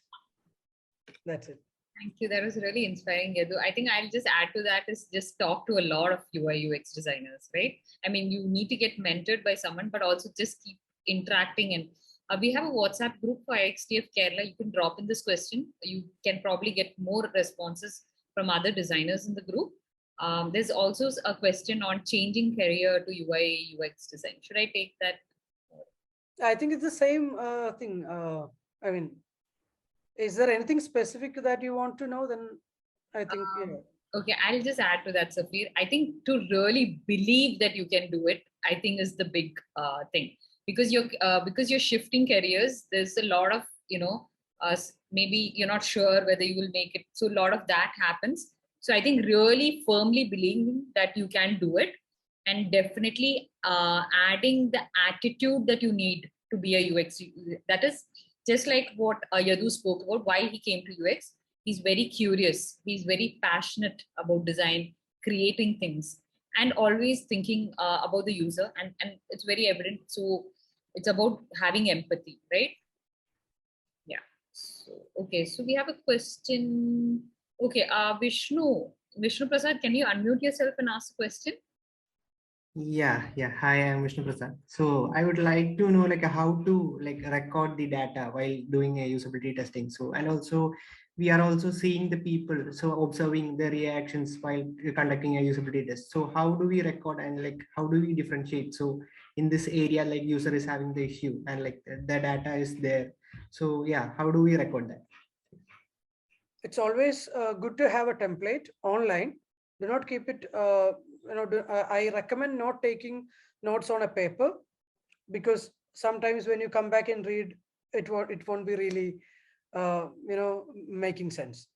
That's it. Thank you. That was really inspiring, Yadhu. I think I'll just add to that is just talk to a lot of UI UX designers, right? I mean, you need to get mentored by someone, but also just keep interacting. And we have a WhatsApp group for IxDF Kerala. You can drop in this question. You can probably get more responses from other designers in the group. There's also a question on changing career to UI UX design. Should I take that? I think it's the same thing. I mean, is there anything specific that you want to know? Then I think, Okay, I'll just add to that, Safir. I think to really believe that you can do it, I think is the big thing, because you're shifting careers. There's a lot of maybe you're not sure whether you will make it. So a lot of that happens. So I think really firmly believing that you can do it, and definitely adding the attitude that you need to be a UX. That is just like what Yadhu spoke about, why he came to UX. He's very curious. He's very passionate about design, creating things, and always thinking about the user. And it's very evident. So it's about having empathy, right? Yeah. So, okay. So we have a question. Okay. Vishnu Prasad, can you unmute yourself and ask a question? Yeah. Hi, I'm Vishnu Prasad. So I would like to know how to record the data while doing a usability testing. So, and also we are also seeing the people, so observing the reactions while conducting a usability test. So how do we record and how do we differentiate? So in this area, user is having the issue and the data is there. So yeah, how do we record that? It's always good to have a template online. Do not keep it, I recommend not taking notes on a paper, because sometimes when you come back and read, it won't be really, making sense.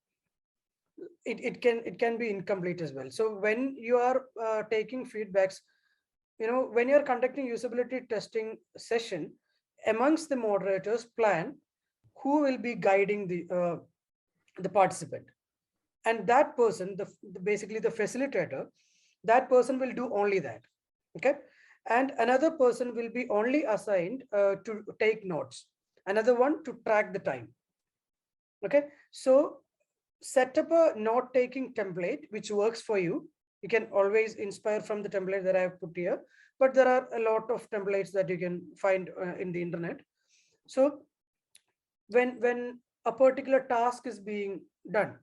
It can be incomplete as well. So when you are taking feedbacks, when you're conducting usability testing session, amongst the moderators, plan who will be guiding the participant, and that person, basically the facilitator, that person will do only that. Okay. And another person will be only assigned to take notes, another one to track the time. Okay. So set up a note taking template which works for you. You can always inspire from the template that I have put here, but there are a lot of templates that you can find in the internet. So when a particular task is being done,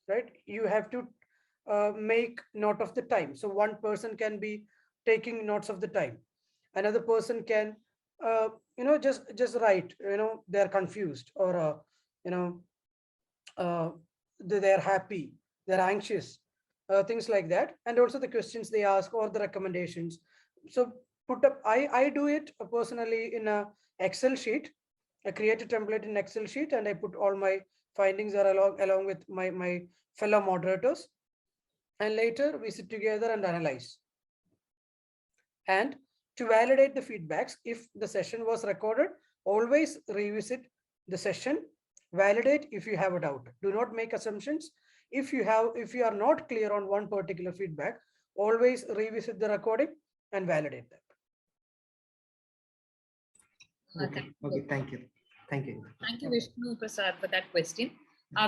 right, you have to make note of the time. So one person can be taking notes of the time. Another person can, just write, they're confused, or, you know, uh, they're happy, they're anxious, things like that. And also the questions they ask or the recommendations. So put up, I do it personally in a Excel sheet. I create a template in Excel sheet, and I put all my findings are along with my fellow moderators. And later we sit together and analyze. And to validate the feedbacks, if the session was recorded, always revisit the session, validate if you have a doubt. Do not make assumptions. If you are not clear on one particular feedback, always revisit the recording and validate that. Okay. Okay. Thank you. Thank you. Thank you, Vishnu Prasad, for that question.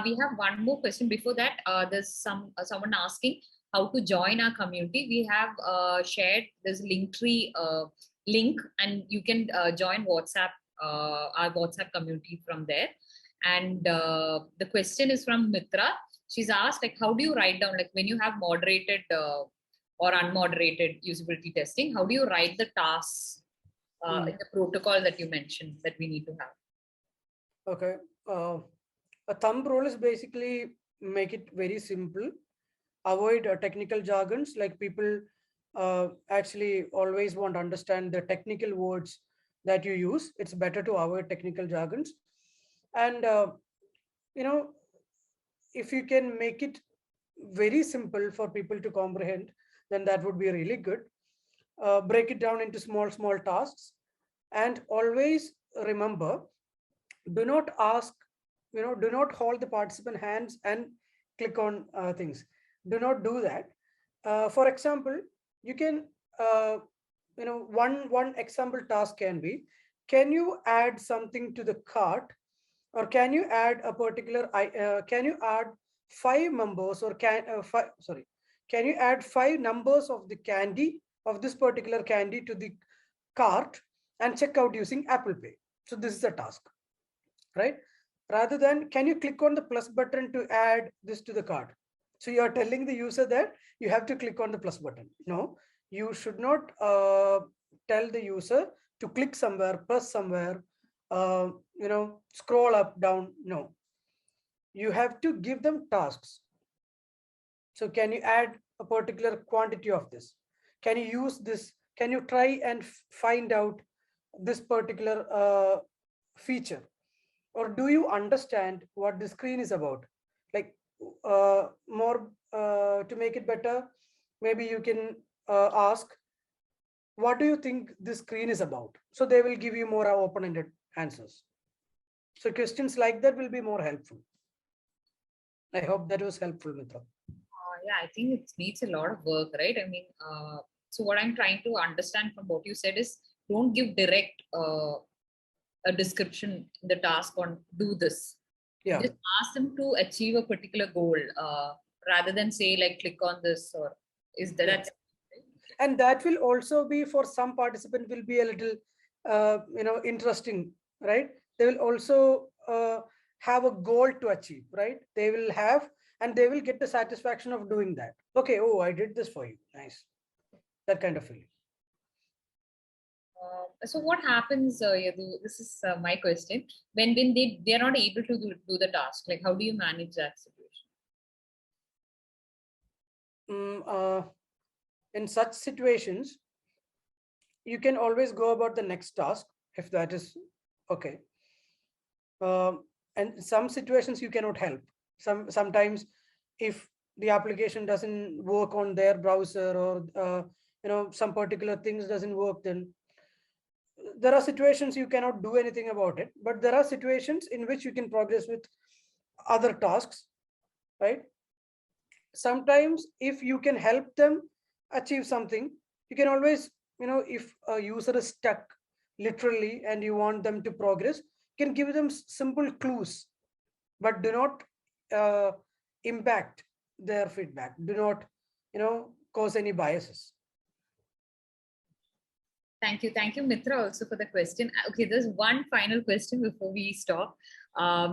We have one more question. Before that, there's someone asking how to join our community. We have shared this Linktree link, and you can join WhatsApp, our WhatsApp community from there. And the question is from Mitra. She's asked, like, how do you write down, like, when you have moderated or unmoderated usability testing, how do you write the tasks in the protocol that you mentioned that we need to have? Okay. A thumb rule is basically make it very simple. Avoid technical jargons, like people actually always want to understand the technical words that you use. It's better to avoid technical jargons. And, you know, if you can make it very simple for people to comprehend, then that would be really good. Break it down into small tasks, and always remember, do not ask, do not hold the participant hands and click on things. Do not do that. For example, you can, one example task can be, can you add something to the cart, or can you add a particular, can you add five members, or can you add five numbers of the candy, of this particular candy, to the cart and check out using Apple Pay. So this is a task, right? Rather than, can you click on the plus button to add this to the cart? So you are telling the user that you have to click on the plus button. No, you should not tell the user to click somewhere, press somewhere, scroll up, down. No, you have to give them tasks. So can you add a particular quantity of this? Can you use this? Can you try and find out this particular feature? Or do you understand what the screen is about? Like, more to make it better, maybe you can ask, what do you think this screen is about? So they will give you more open-ended answers. So questions like that will be more helpful. I hope that was helpful, Mitra. Yeah, I think it needs a lot of work, right? I mean, so what I'm trying to understand from what you said is, don't give direct a description in the task on do this. Yeah. Just ask them to achieve a particular goal, rather than say, like, click on this, or is that. Yeah. And that will also be, for some participant, will be a little interesting, right? They will also have a goal to achieve, right? They will have, and they will get the satisfaction of doing that. Okay, oh, I did this for you, nice. That kind of feeling. So what happens, Yadhu, this is my question, when they are not able to do the task, like, how do you manage that situation? In such situations, you can always go about the next task, if that is okay. And some situations you cannot help. Sometimes if the application doesn't work on their browser, or some particular things doesn't work, then there are situations you cannot do anything about it. But there are situations in which you can progress with other tasks, right? Sometimes if you can help them achieve something, you can always, if a user is stuck literally and you want them to progress, you can give them simple clues, but do not impact their feedback. Do not cause any biases. Thank you, Mitra, also for the question. Okay, there's one final question before we stop.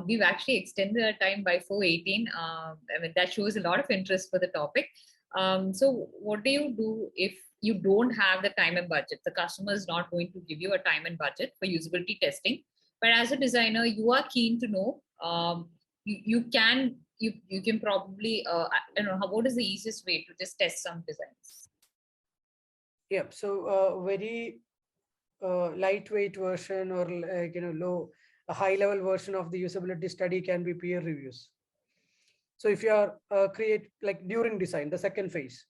We've actually extended our time by 4:18. I mean, that shows a lot of interest for the topic. So, what do you do if you don't have the time and budget? The customer is not going to give you a time and budget for usability testing, but as a designer, you are keen to know. You can probably I don't know what is the easiest way to just test some designs. Yep. So very lightweight version, or like, a high level version of the usability study can be peer reviews. So if you are create like during design, the second phase,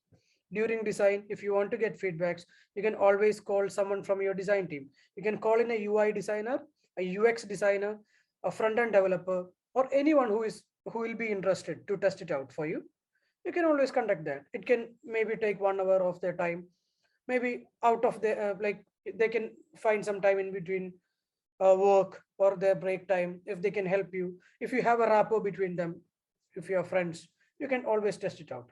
during design, if you want to get feedbacks, you can always call someone from your design team. You can call in a UI designer, a UX designer, a front end developer, or anyone who will be interested to test it out for you. You can always conduct that. It can maybe take 1 hour of their time, maybe out of the like they can find some time in between work or their break time. If they can help you, if you have a rapport between them, if you are friends, you can always test it out.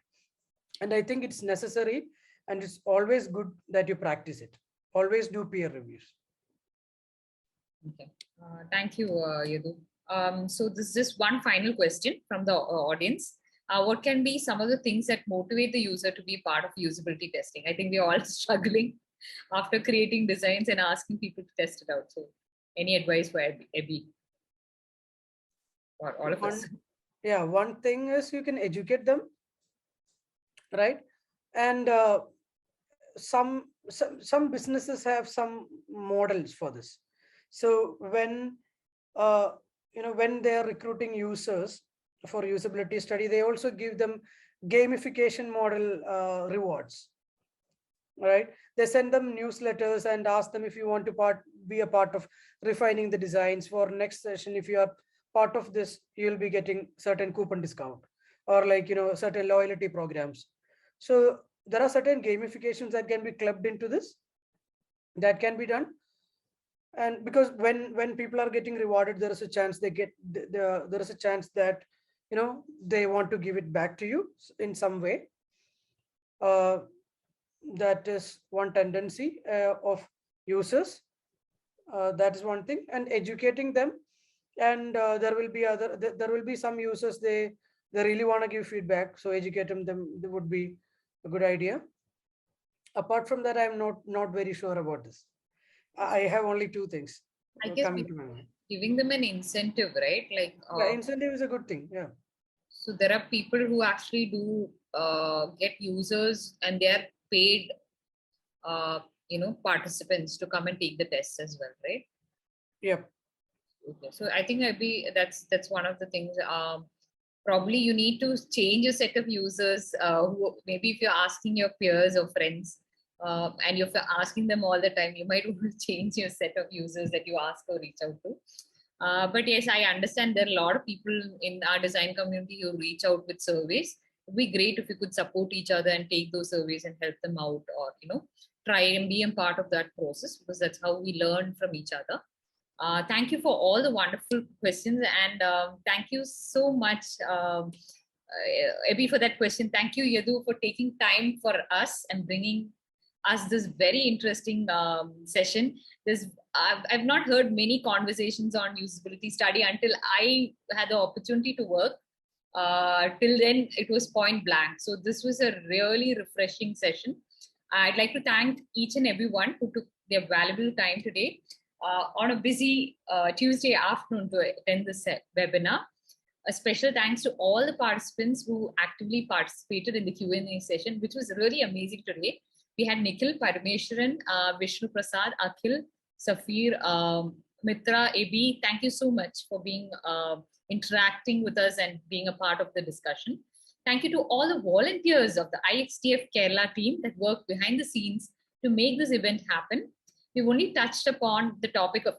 And I think it's necessary, and it's always good that you practice it. Always do peer reviews. Okay. Thank you, Yadhu. So this is just one final question from the audience. What can be some of the things that motivate the user to be part of usability testing? I think we're all struggling after creating designs and asking people to test it out. So any advice for Abby or all of us? Yeah, one thing is you can educate them, right? And some businesses have some models for this. So when when they are recruiting users for usability study, they also give them gamification model rewards, right? They send them newsletters and ask them, if you want to be a part of refining the designs for next session, if you are part of this, you'll be getting certain coupon discount, or like certain loyalty programs. So there are certain gamifications that can be clubbed into this, that can be done. And because when people are getting rewarded, there is a chance there is a chance that they want to give it back to you in some way. That is one tendency of users. That is one thing. And educating them, and there will be some users, they really want to give feedback, so educating them would be a good idea. Apart from that, I'm not very sure about this. I have only two things I guess coming to my mind. Giving them an incentive, right? Like Yeah, incentive is a good thing. Yeah. So there are people who actually do get users, and they are paid, participants to come and take the tests as well, right? Yep. Okay. So I think that's one of the things. Probably you need to change a set of users. Who maybe if you're asking your peers or friends, and you're asking them all the time, you might want to change your set of users that you ask or reach out to. But yes, I understand there are a lot of people in our design community who reach out with surveys. It'd be great if you could support each other and take those surveys and help them out, or try and be a part of that process, because that's how we learn from each other. Thank you for all the wonderful questions, and thank you so much, Abby, for that question. Thank you, Yadhu, for taking time for us and bringing us this very interesting session. I've not heard many conversations on usability study until I had the opportunity to work. Till then, it was point blank. So this was a really refreshing session. I'd like to thank each and everyone who took their valuable time today on a busy Tuesday afternoon to attend this webinar. A special thanks to all the participants who actively participated in the Q&A session, which was really amazing today. We had Nikhil, Parameshwaran, Vishnu Prasad, Akhil, Safir, Mitra, AB. Thank you so much for being interacting with us and being a part of the discussion. Thank you to all the volunteers of the IxDF Kerala team that worked behind the scenes to make this event happen. We've only touched upon the topic of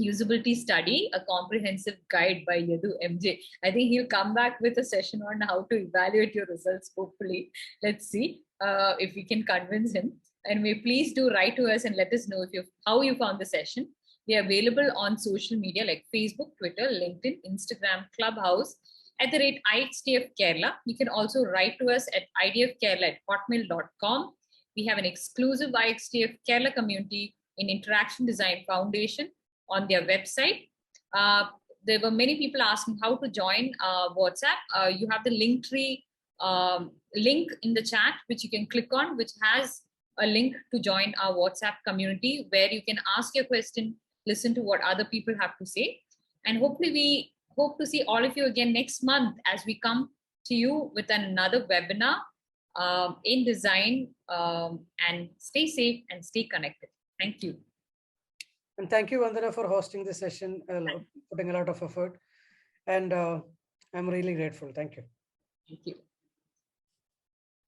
usability study, a comprehensive guide by Yadhu M J. I think he'll come back with a session on how to evaluate your results, hopefully. Let's see if we can convince him. And please do write to us and let us know how you found the session. We are available on social media like Facebook, Twitter, LinkedIn, Instagram, Clubhouse, @IxDF Kerala. You can also write to us at idfkerala@hotmail.com. We have an exclusive IxDF Kerala community in Interaction Design Foundation on their website. There were many people asking how to join WhatsApp. You have the Linktree link in the chat, which you can click on, which has a link to join our WhatsApp community, where you can ask your question, listen to what other people have to say. And hopefully we hope to see all of you again next month as we come to you with another webinar in design, and stay safe and stay connected. Thank you. And thank you, Vandana, for hosting this session, putting a lot of effort. And I'm really grateful. Thank you. Thank you.